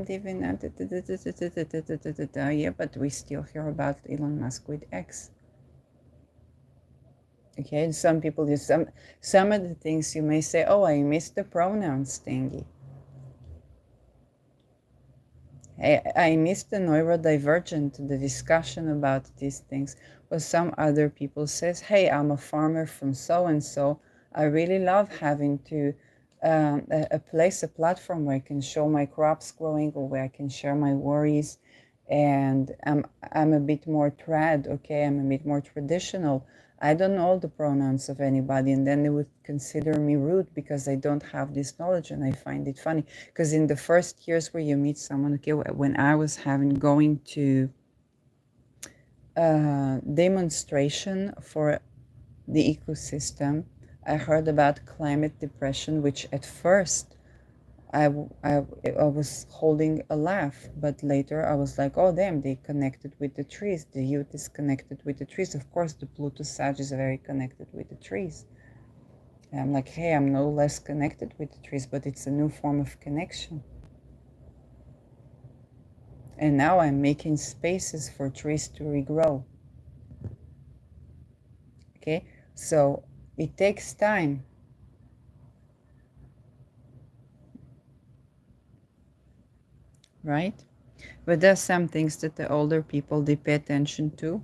but we still hear about Elon Musk with X. Okay, and some people use some of the things you may say, oh, I missed the pronouns thingy. I missed the neurodivergent, the discussion about these things. Or some other people says, hey, I'm a farmer from so-and-so. I really love having to a place, a platform where I can show my crops growing or where I can share my worries. And I'm a bit more trad, okay? I'm a bit more traditional. I don't know the pronouns of anybody, and then they would consider me rude because I don't have this knowledge, and I find it funny. Because in the first years where you meet someone, okay, when I was going to demonstration for the ecosystem, I heard about climate depression, which at first I was holding a laugh, but later I was like, oh, damn, they connected with the trees. The youth is connected with the trees. Of course, the Pluto Sag is very connected with the trees. And I'm like, hey, I'm no less connected with the trees, but it's a new form of connection. And now I'm making spaces for trees to regrow. Okay, so it takes time. Right? But there's some things that the older people they pay attention to,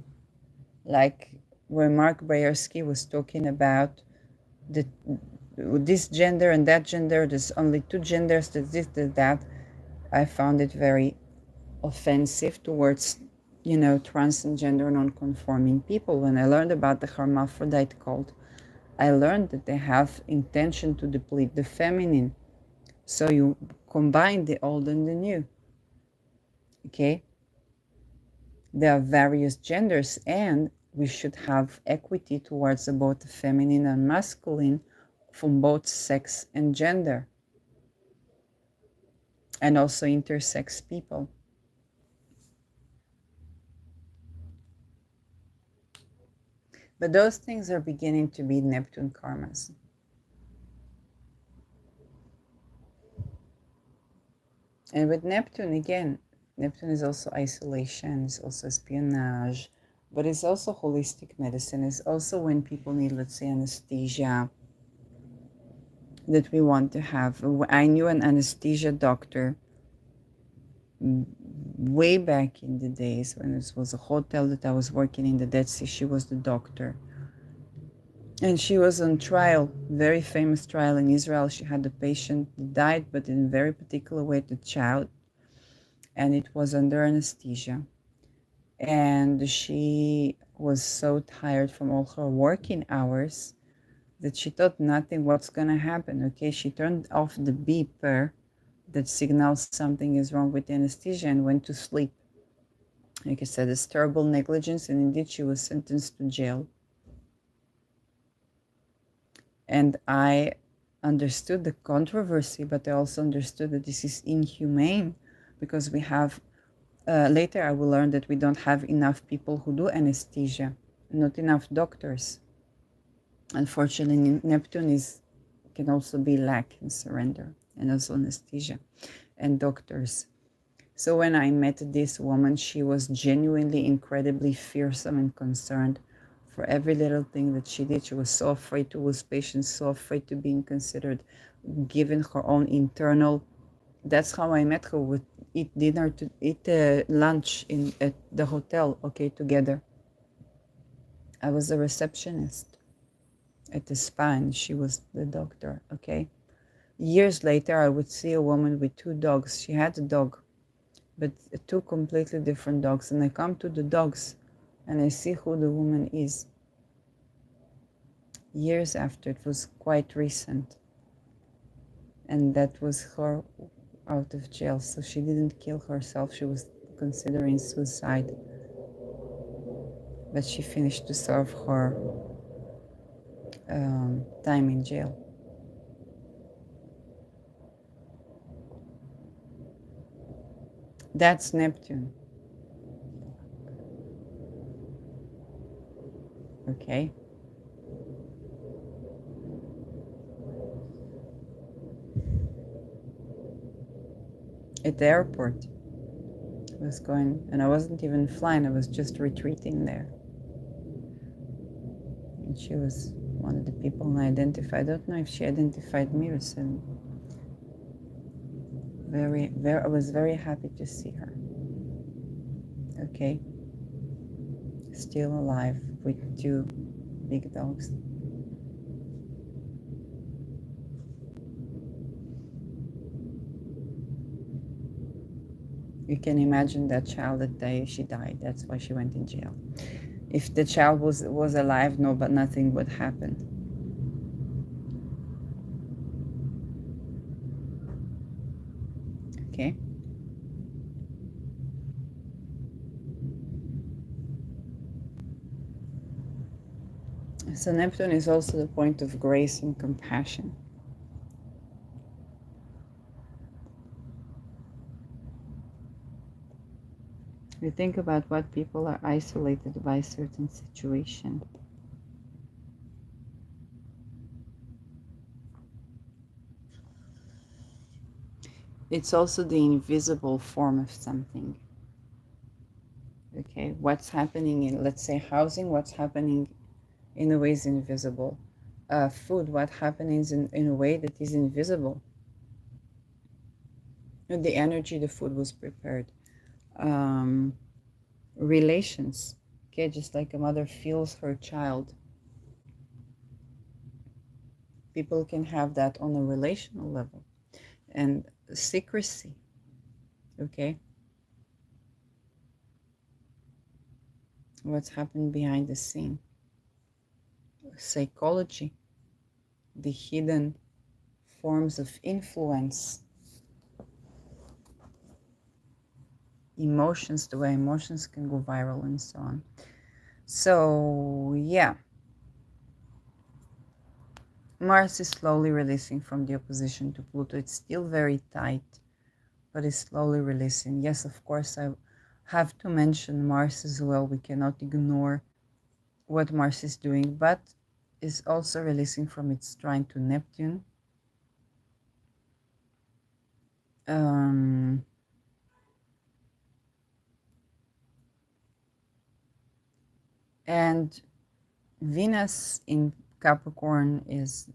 like where Mark Bayersky was talking about the this gender and that gender. There's only two genders. There's this, there's that. I found it very offensive towards, trans and gender non-conforming people. When I learned about the hermaphrodite cult, I learned that they have intention to deplete the feminine. So you combine the old and the new. Okay? There are various genders, and we should have equity towards both the feminine and masculine from both sex and gender, and also intersex people. But those things are beginning to be Neptune karmas. And with Neptune, again, Neptune is also isolation, it's also espionage, but it's also holistic medicine. It's also when people need, let's say, anesthesia that we want to have. I knew an anesthesia doctor way back in the days when it was a hotel that I was working in the Dead Sea. She was the doctor. And she was on trial, very famous trial in Israel. She had a patient that died, but in a very particular way, the child, and it was under anesthesia. And she was so tired from all her working hours that she thought nothing what's going to happen. Okay, she turned off the beeper that signals something is wrong with the anesthesia and went to sleep. Like I said, it's terrible negligence, and indeed she was sentenced to jail. And I understood the controversy, but I also understood that this is inhumane, because we have, later I will learn that we don't have enough people who do anesthesia, not enough doctors. Unfortunately, Neptune can also be lack and surrender, and also anesthesia and doctors. So when I met this woman, she was genuinely incredibly fearsome and concerned for every little thing that she did. She was so afraid to lose patience, so afraid to being considered, given her own internal. That's how I met her. Would eat dinner, to eat lunch at the hotel, okay, together. I was a receptionist at the spa, and she was the doctor, okay. Years later, I would see a woman with two dogs. She had a dog, but two completely different dogs. And I come to the dogs and I see who the woman is. Years after, it was quite recent. And that was her out of jail. So she didn't kill herself. She was considering suicide. But she finished to serve her time in jail. That's Neptune. Okay. At the airport, I was going, and I wasn't even flying, I was just retreating there. And she was one of the people I identified. I don't know if she identified me or something. I was very happy to see her. Okay. Still alive with two big dogs. You can imagine that child that day she died. That's why she went in jail. If the child was alive, no, but nothing would happen. Okay. So Neptune is also the point of grace and compassion. You think about what people are isolated by a certain situation. It's also the invisible form of something. Okay, what's happening in, let's say, housing, what's happening in a way is invisible. Food, what happens in a way that is invisible. The energy the food was prepared. um, relations. Okay, just like a mother feels her child, people can have that on a relational level. And secrecy, okay, what's happened behind the scene, psychology, the hidden forms of influence, emotions, the way emotions can go viral, and so on. So, yeah, Mars is slowly releasing from the opposition to Pluto. It's still very tight, but it's slowly releasing. Yes, of course, I have to mention Mars as well. We cannot ignore what Mars is doing, but is also releasing from its trine to Neptune. Um, and Venus in Capricorn is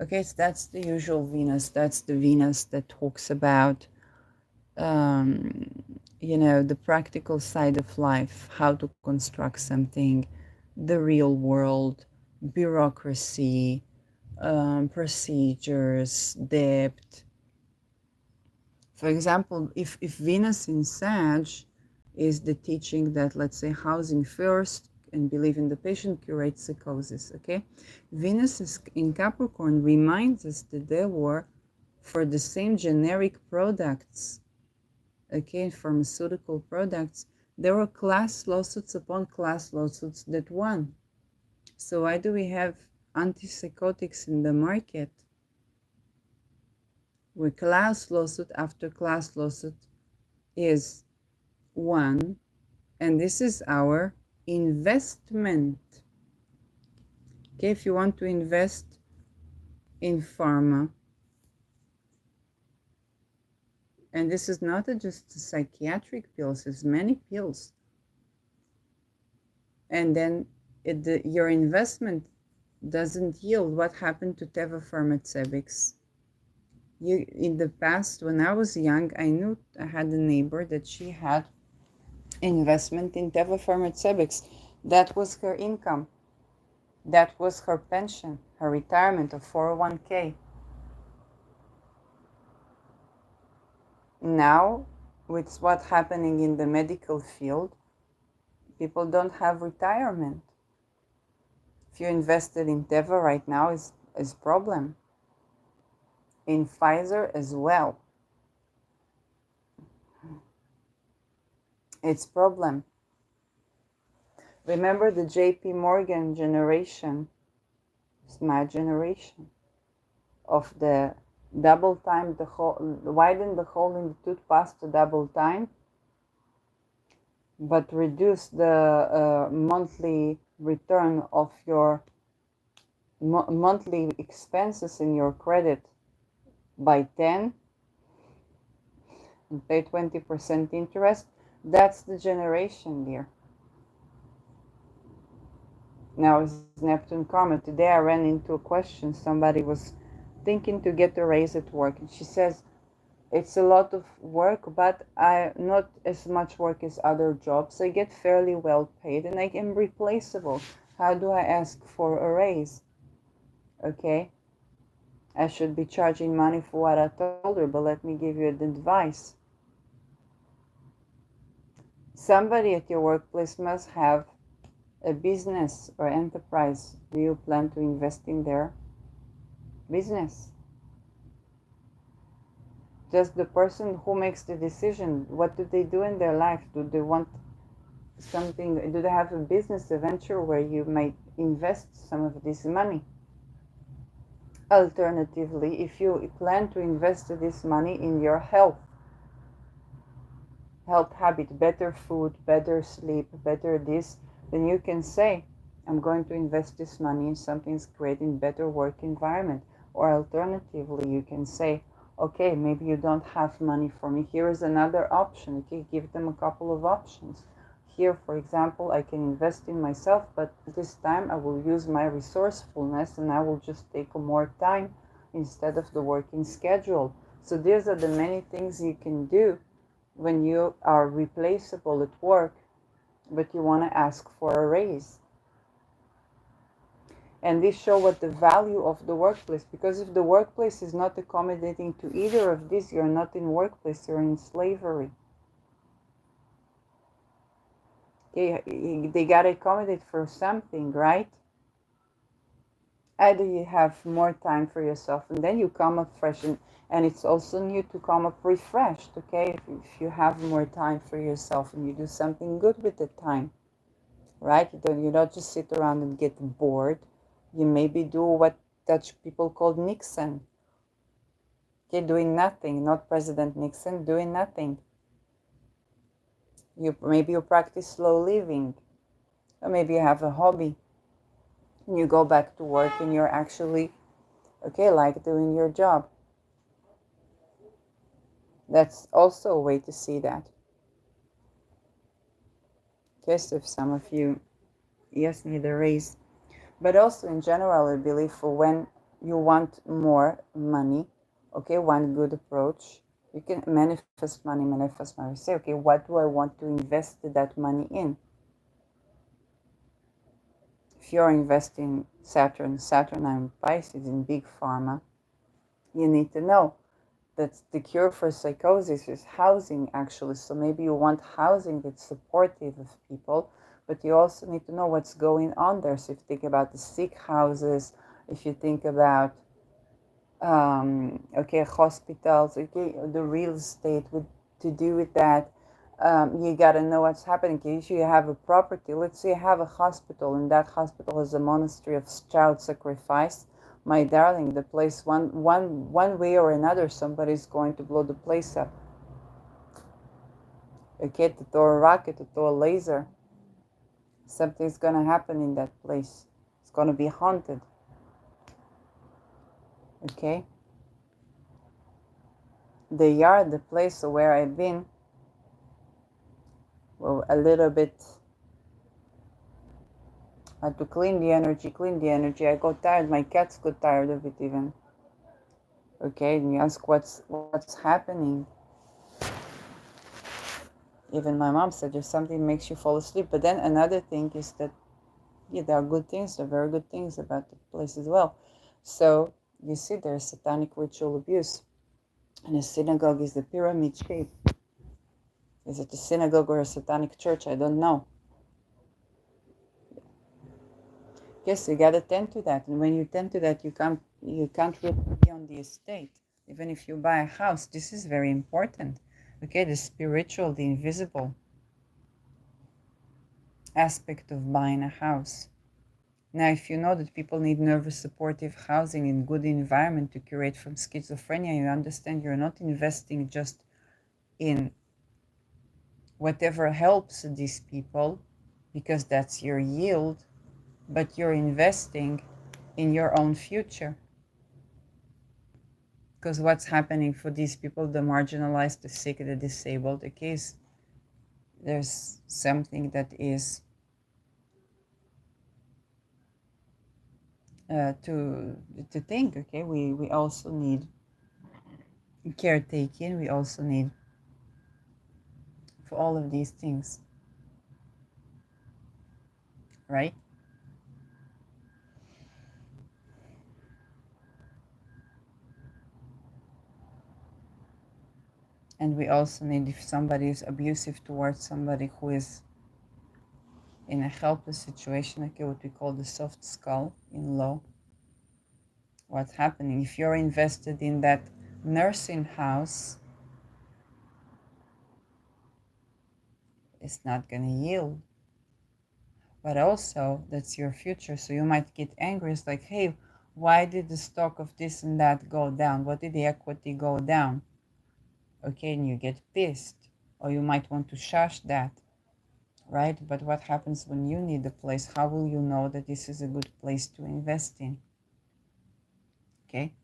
okay. So that's the usual Venus. That's the Venus that talks about, the practical side of life, how to construct something, the real world, bureaucracy, procedures, debt. For example, if Venus in Sag is the teaching that, let's say, housing first and believe in the patient curates psychosis, okay? Venus is in Capricorn reminds us that there were, for the same generic products, okay, pharmaceutical products, there were class lawsuits upon class lawsuits that won. So why do we have antipsychotics in the market? Where class lawsuit after class lawsuit is one, and this is our investment. Okay, if you want to invest in pharma, and this is not just psychiatric pills, it's many pills, and then your investment doesn't yield. What happened to Teva Pharmaceutics? In the past, when I was young, I had a neighbor that she had investment in Teva Pharmaceutics. That was her income. That was her pension, her retirement of 401k. Now, with what's happening in the medical field, people don't have retirement. If you invested in Teva right now, is problem. In Pfizer as well. It's problem. Remember the JP Morgan generation, it's my generation, of the double time, widen the hole in the toothpaste to double time, but reduce the monthly return of your monthly expenses in your credit by 10 and pay 20% interest. That's the generation, dear. Now is Neptune karma. Today I ran into a question. Somebody was thinking to get a raise at work, and she says, it's a lot of work, but I not as much work as other jobs. I get fairly well paid and I am replaceable. How do I ask for a raise? Okay, I should be charging money for what I told her, but let me give you an advice. Somebody at your workplace must have a business or enterprise. Do you plan to invest in their business? Just the person who makes the decision, what do they do in their life? Do they want something? Do they have a business, a venture where you might invest some of this money? Alternatively, if you plan to invest this money in your health habit, better food, better sleep, better this, then you can say, I'm going to invest this money in something that's creating better work environment. Or alternatively, you can say, okay, maybe you don't have money for me. Here is another option. Okay, give them a couple of options. Here, for example, I can invest in myself, but this time I will use my resourcefulness and I will just take more time instead of the working schedule. So these are the many things you can do when you are replaceable at work, but you want to ask for a raise. And this show what the value of the workplace, because if the workplace is not accommodating to either of these, you're not in workplace, you're in slavery. Okay, they got to accommodate for something, right? Either you have more time for yourself and then you come up fresh, and it's also new to come up refreshed. Okay, if you have more time for yourself and you do something good with the time, right? You don't just sit around and get bored. You maybe do what Dutch people called Nixon. Okay, doing nothing. Not President Nixon, doing nothing. Maybe you practice slow living, or maybe you have a hobby and you go back to work and you're actually okay, like doing your job. That's also a way to see that. Okay, so if some of you, yes, need a raise, but also in general, I believe for when you want more money, okay, one good approach, you can manifest money, manifest money. Say, okay, what do I want to invest that money in? If you're investing Saturn and Pisces in big pharma, you need to know that the cure for psychosis is housing, actually. So maybe you want housing that's supportive of people, but you also need to know what's going on there. So if you think about the sick houses, if you think about okay, hospitals, okay, the real estate with to do with that. You got to know what's happening. If you have a property, let's say you have a hospital, and that hospital is a monastery of child sacrifice. My darling, the place one way or another, somebody's going to blow the place up. Okay, to throw a rocket, to throw a laser. Something's gonna happen in that place. It's gonna be haunted. Okay. The yard, the place where I've been, well, a little bit. I had to clean the energy. I got tired. My cats got tired of it even. Okay, and you ask what's happening. Even my mom said just something makes you fall asleep. But then another thing is that yeah, there are good things, there are very good things about the place as well. So you see there's satanic ritual abuse. And a synagogue is the pyramid shape. Is it a synagogue or a satanic church? I don't know. Yes, you gotta tend to that, and when you tend to that, you can't really be on the estate. Even if you buy a house, this is very important. Okay, the spiritual, the invisible aspect of buying a house. Now, if you know that people need nervous supportive housing in good environment to curate from schizophrenia, you understand you're not investing just in whatever helps these people because that's your yield, but you're investing in your own future. Because what's happening for these people, the marginalized, the sick, the disabled, the case, there's something that is to think. Okay, we also need caretaking. We also need for all of these things, right? And we also need, if somebody is abusive towards somebody who is in a helpless situation, okay, what we call the soft skull in law. What's happening if you're invested in that nursing house? It's not going to yield, but also that's your future. So you might get angry. It's like, hey, why did the stock of this and that go down? What did the equity go down? Okay, and you get pissed, or you might want to shush that, right? But what happens when you need a place? How will you know that this is a good place to invest in? Okay.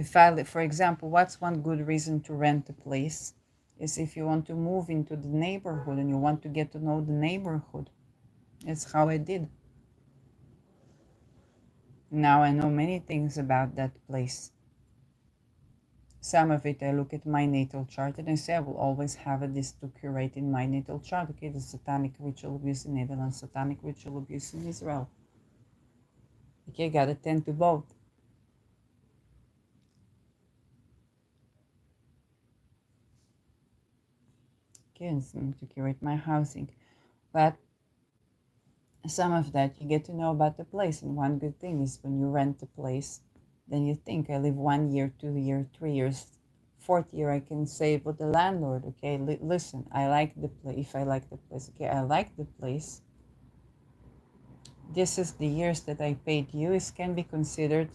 For example, what's one good reason to rent a place? Is if you want to move into the neighborhood and you want to get to know the neighborhood. It's how I did. Now I know many things about that place. Some of it, I look at my natal chart and I say I will always have this to curate in my natal chart. Okay, the satanic ritual abuse in Netherlands, satanic ritual abuse in Israel. Okay, gotta tend to both. Okay, and to curate my housing. But some of that you get to know about the place. And one good thing is when you rent a place, then you think, I live 1 year, 2 years, 3 years, fourth year I can say with the landlord, okay, listen, I like the place. If I like the place, okay, I like the place. This is the years that I paid you. It can be considered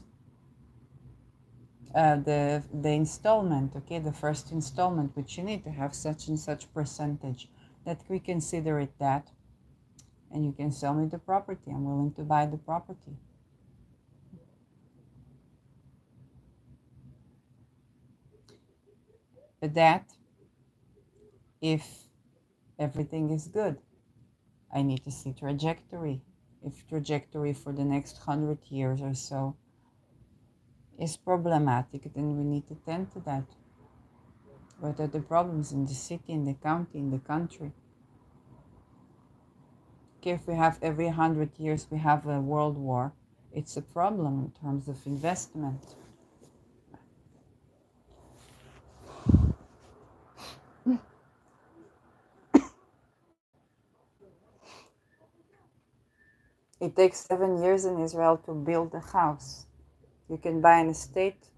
the installment, okay, the first installment, which you need to have such and such percentage. That we consider it that, and you can sell me the property. I'm willing to buy the property. But that, if everything is good, I need to see trajectory. If trajectory for the next 100 years or so is problematic, then we need to tend to that. What are the problems in the city, in the county, in the country? Okay, if we have every 100 years we have a world war, it's a problem in terms of investment. It takes 7 years in Israel to build a house. You can buy an estate.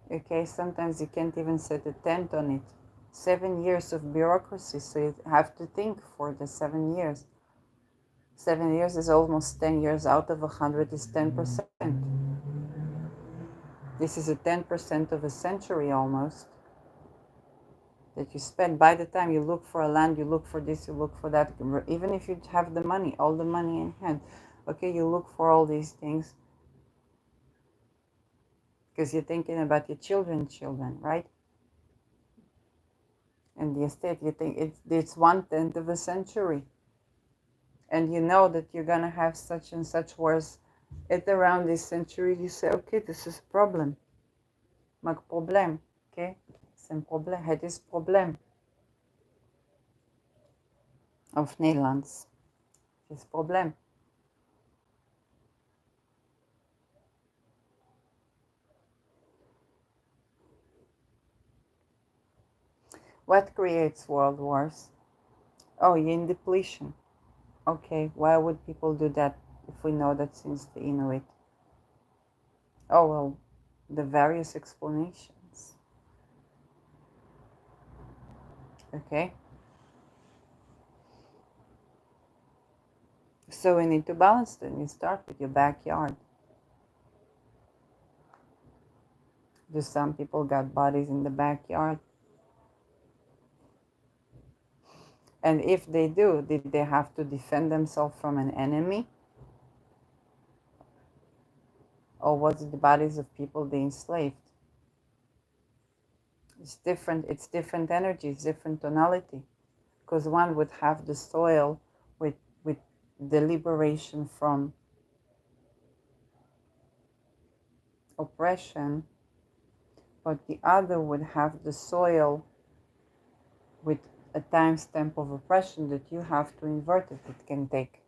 Okay, sometimes you can't even set a tent on it. 7 years of bureaucracy, so you have to think for the 7 years. 7 years is almost 10 years out of 100 is 10%. This is a 10% of a century almost that you spend. By the time you look for a land, you look for this, you look for that, even if you have the money, all the money in hand, okay, you look for all these things because you're thinking about your children, right? And the estate, you think it's 1/10 of a century, and you know that you're gonna have such and such wars at around this century. You say, okay, this is a problem. Mag problem, okay? Het is een probleem. Het is probleem. Of Nederlands. Het is probleem. What creates world wars? Oh, yin depletion. Okay, why would people do that if we know that since the Inuit? Oh, well, the various explanations. Okay. So we need to balance them. You start with your backyard. Do some people got bodies in the backyard? And if they do, did they have to defend themselves from an enemy? Or was it the bodies of people they enslaved? It's different energy, it's different tonality. Because one would have the soil with the liberation from oppression, but the other would have the soil with a timestamp of oppression that you have to invert it. It can take,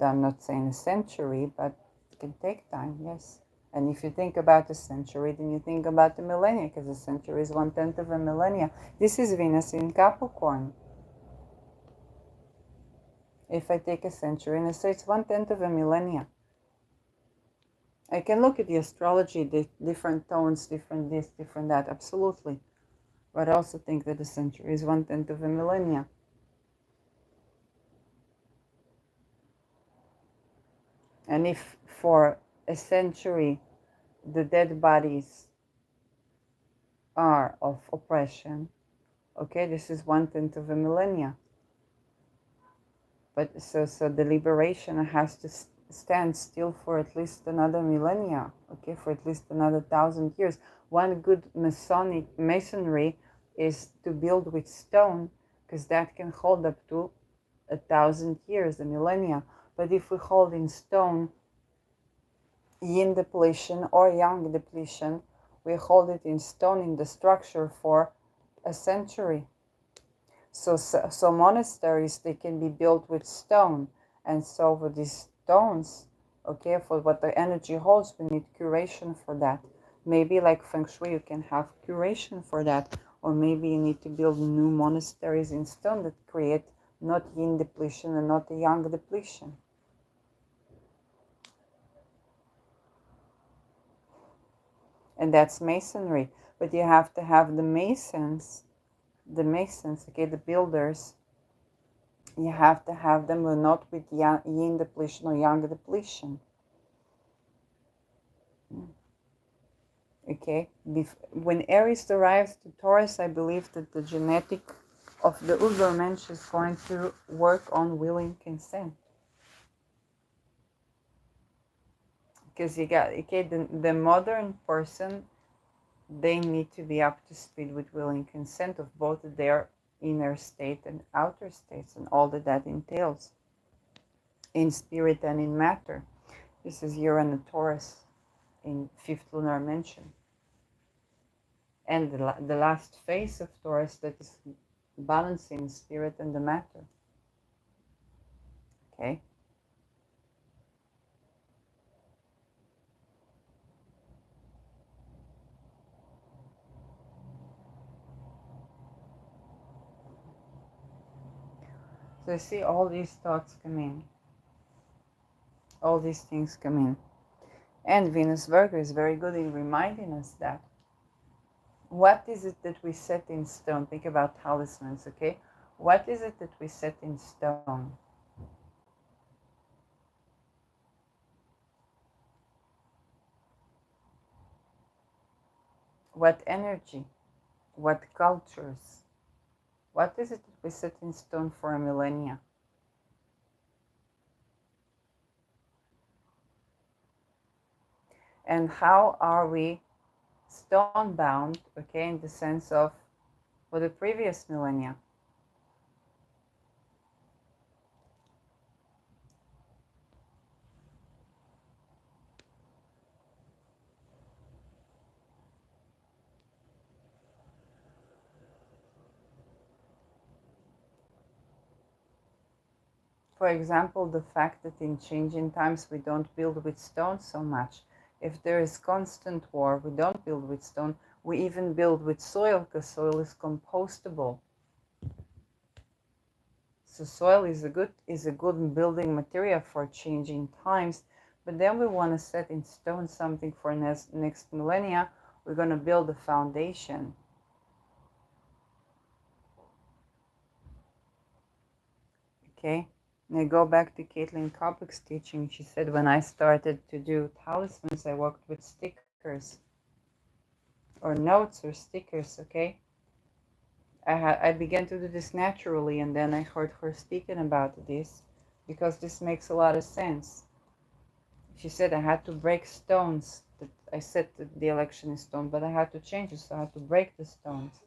I'm not saying a century, but it can take time, yes. And if you think about a century, then you think about the millennia, because a century is 1/10 of a millennia. This is Venus in Capricorn. If I take a century and I say it's 1/10 of a millennia, I can look at the astrology, the different tones, different this, different that, absolutely. But I also think that a century is 1/10 of a millennia. And if for a century the dead bodies are of oppression, okay, this is 1/10 of a millennia. But so the liberation has to stand still for at least another millennia, okay, for at least another 1,000 years. One good masonry is to build with stone, because that can hold up to 1,000 years, a millennia. But if we hold in stone yin depletion or yang depletion, We hold it in stone in the structure for a century. So monasteries, they can be built with stone, and so for these stones, okay, for what the energy holds, we need curation for that. Maybe like feng shui, you can have curation for that, or maybe you need to build new monasteries in stone that create not yin depletion and not yang depletion. And that's masonry. But you have to have the masons, okay, the builders, you have to have them not with yin depletion or yang depletion. Okay, when Aries arrives to Taurus, I believe that the genetic of the Übermensch is going to work on willing consent. Because you got, okay, the modern person, they need to be up to speed with willing consent of both their inner state and outer states and all that entails in spirit and in matter. This is Uranus Taurus in 5th lunar mansion. And the last phase of Taurus that is balancing spirit and the matter. Okay. So you see all these thoughts come in. All these things come in. And Venus Virgo is very good in reminding us that what is it that we set in stone? Think about talismans, okay? What is it that we set in stone? What energy? What cultures? What is it that we set in stone for a millennia? And how are we stone bound, okay, in the sense of for the previous millennia? For example, the fact that in changing times we don't build with stone so much. If there is constant war, we don't build with stone. We even build with soil because soil is compostable. So soil is a good building material for changing times. But then we want to set in stone something for next millennia. We're going to build a foundation. Okay. And I go back to Caitlin Kopek's teaching. She said when I started to do talismans, I worked with stickers or notes or stickers, okay? I began to do this naturally, and then I heard her speaking about this because this makes a lot of sense. She said I had to break stones. That I said that the election is stone, but I had to change it, so I had to break the stones.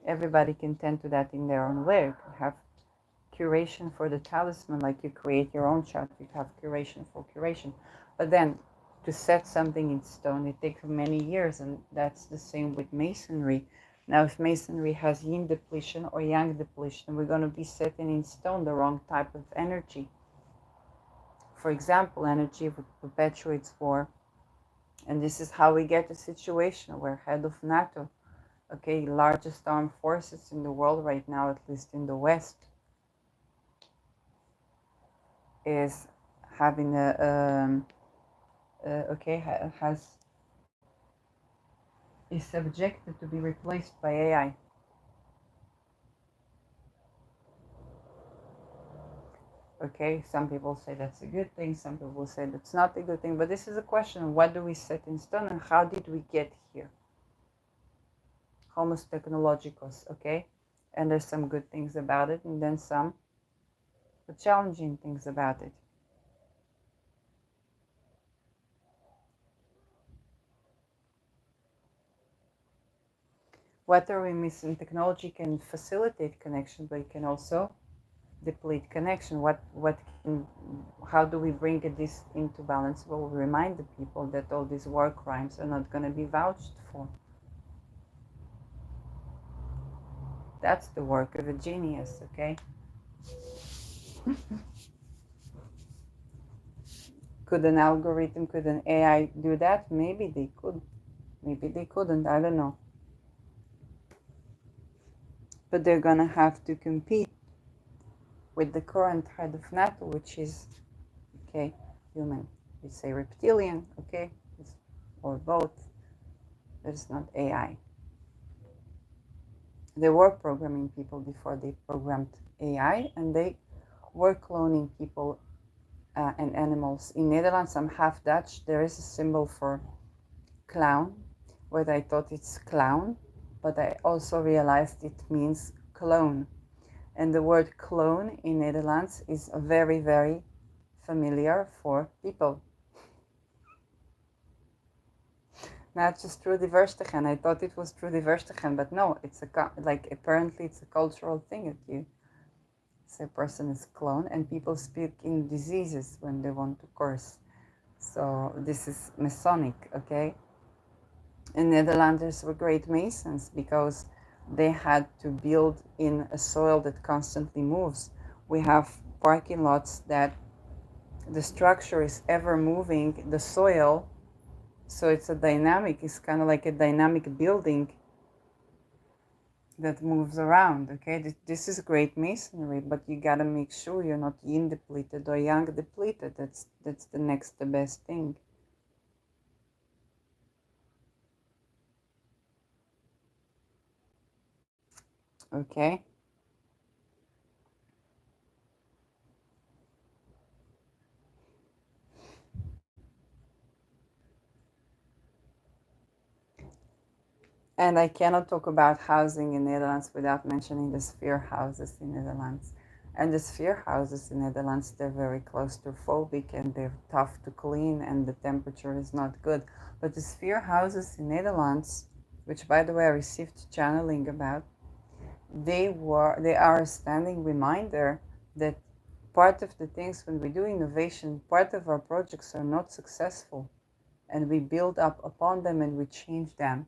Everybody can tend to that in their own way. You have curation for the talisman, like you create your own chart, you have curation for curation. But then to set something in stone, it takes many years, and that's the same with masonry. Now, if masonry has yin depletion or yang depletion, we're going to be setting in stone the wrong type of energy. For example, energy perpetuates war. And this is how we get a situation where head of NATO, okay, largest armed forces in the world right now, at least in the West, is having is subjected to be replaced by AI. Okay, some people say that's a good thing, some people say that's not a good thing, but this is a question of what do we set in stone and how did we get here? Homos technologicos, okay? And there's some good things about it, and then some challenging things about it. What are we missing? Technology can facilitate connection, but it can also deplete connection. How do we bring this into balance? Well, we remind the people that all these war crimes are not going to be vouched for. That's the work of a genius, okay? Could an algorithm, could an AI do that? Maybe they could. Maybe they couldn't, I don't know. But they're gonna have to compete with the current head of NATO, which is, okay, human. We say reptilian, okay? Or both. It's not AI. They were programming people before they programmed AI, and they were cloning people and animals. In Netherlands, I'm half Dutch. There is a symbol for clown, where I thought it's clown, but I also realized it means clone. And the word clone in Netherlands is very, very familiar for people. Not just Trudy Verstegen. I thought it was Trudy Verstegen, but no, it's apparently it's a cultural thing at you. So a person is clone, and people speak in diseases when they want to curse. So this is Masonic, okay? And Netherlanders were great masons because they had to build in a soil that constantly moves. We have parking lots that the structure is ever moving, the soil, so it's kind of like a dynamic building that moves around, okay? This is great masonry, but you gotta make sure you're not yin depleted or yang depleted. That's the next the best thing. Okay. And I cannot talk about housing in Netherlands without mentioning the sphere houses in Netherlands. And the sphere houses in Netherlands, they're very claustrophobic and they're tough to clean and the temperature is not good. But the sphere houses in Netherlands, which by the way I received channeling about, they are a standing reminder that part of the things when we do innovation, part of our projects are not successful and we build up upon them and we change them.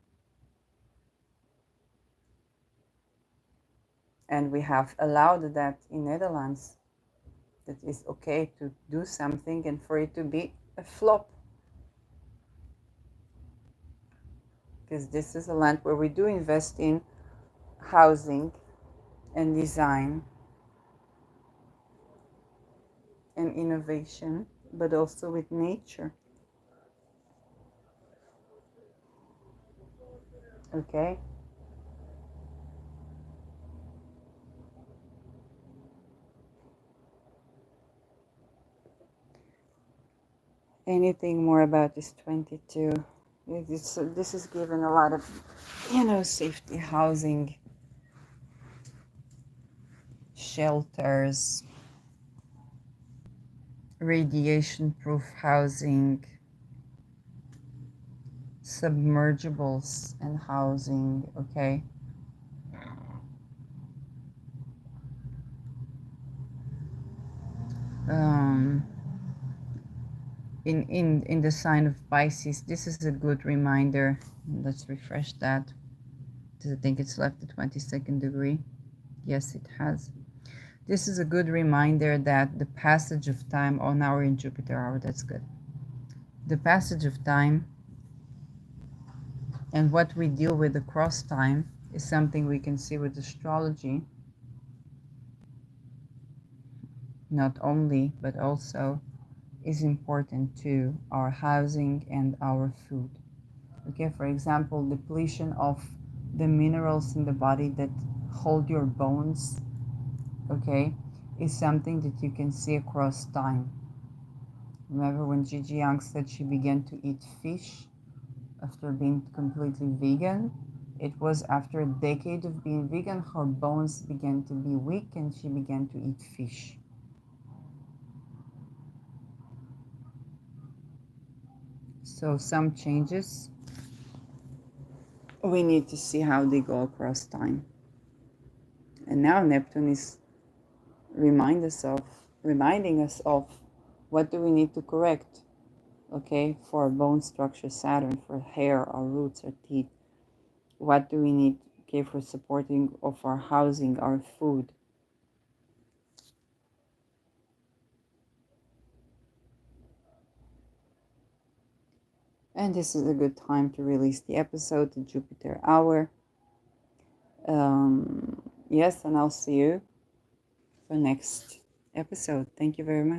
And we have allowed that in Netherlands, that it's okay to do something and for it to be a flop. Because this is a land where we do invest in housing and design and innovation, but also with nature. Okay? Anything more about this 22? This is given a lot of, safety, housing, shelters, radiation-proof housing, submergibles and housing, okay? In the sign of Pisces, this is a good reminder. Let's refresh that. Does it think it's left the 22nd degree? Yes, it has. This is a good reminder that the passage of time, oh, now we're in Jupiter, oh, that's good. The passage of time and what we deal with across time is something we can see with astrology. Not only, but also is important to our housing and our food. Okay, for example, depletion of the minerals in the body that hold your bones, okay, is something that you can see across time. Remember when Gigi Young said she began to eat fish after being completely vegan? It was after a decade of being vegan, her bones began to be weak and she began to eat fish. So some changes, we need to see how they go across time. And now Neptune is reminding us of what do we need to correct, okay, for bone structure, Saturn, for hair, our roots, our teeth. What do we need, okay, for supporting of our housing, our food. And this is a good time to release the episode, the Jupiter Hour. Yes, and I'll see you for next episode. Thank you very much.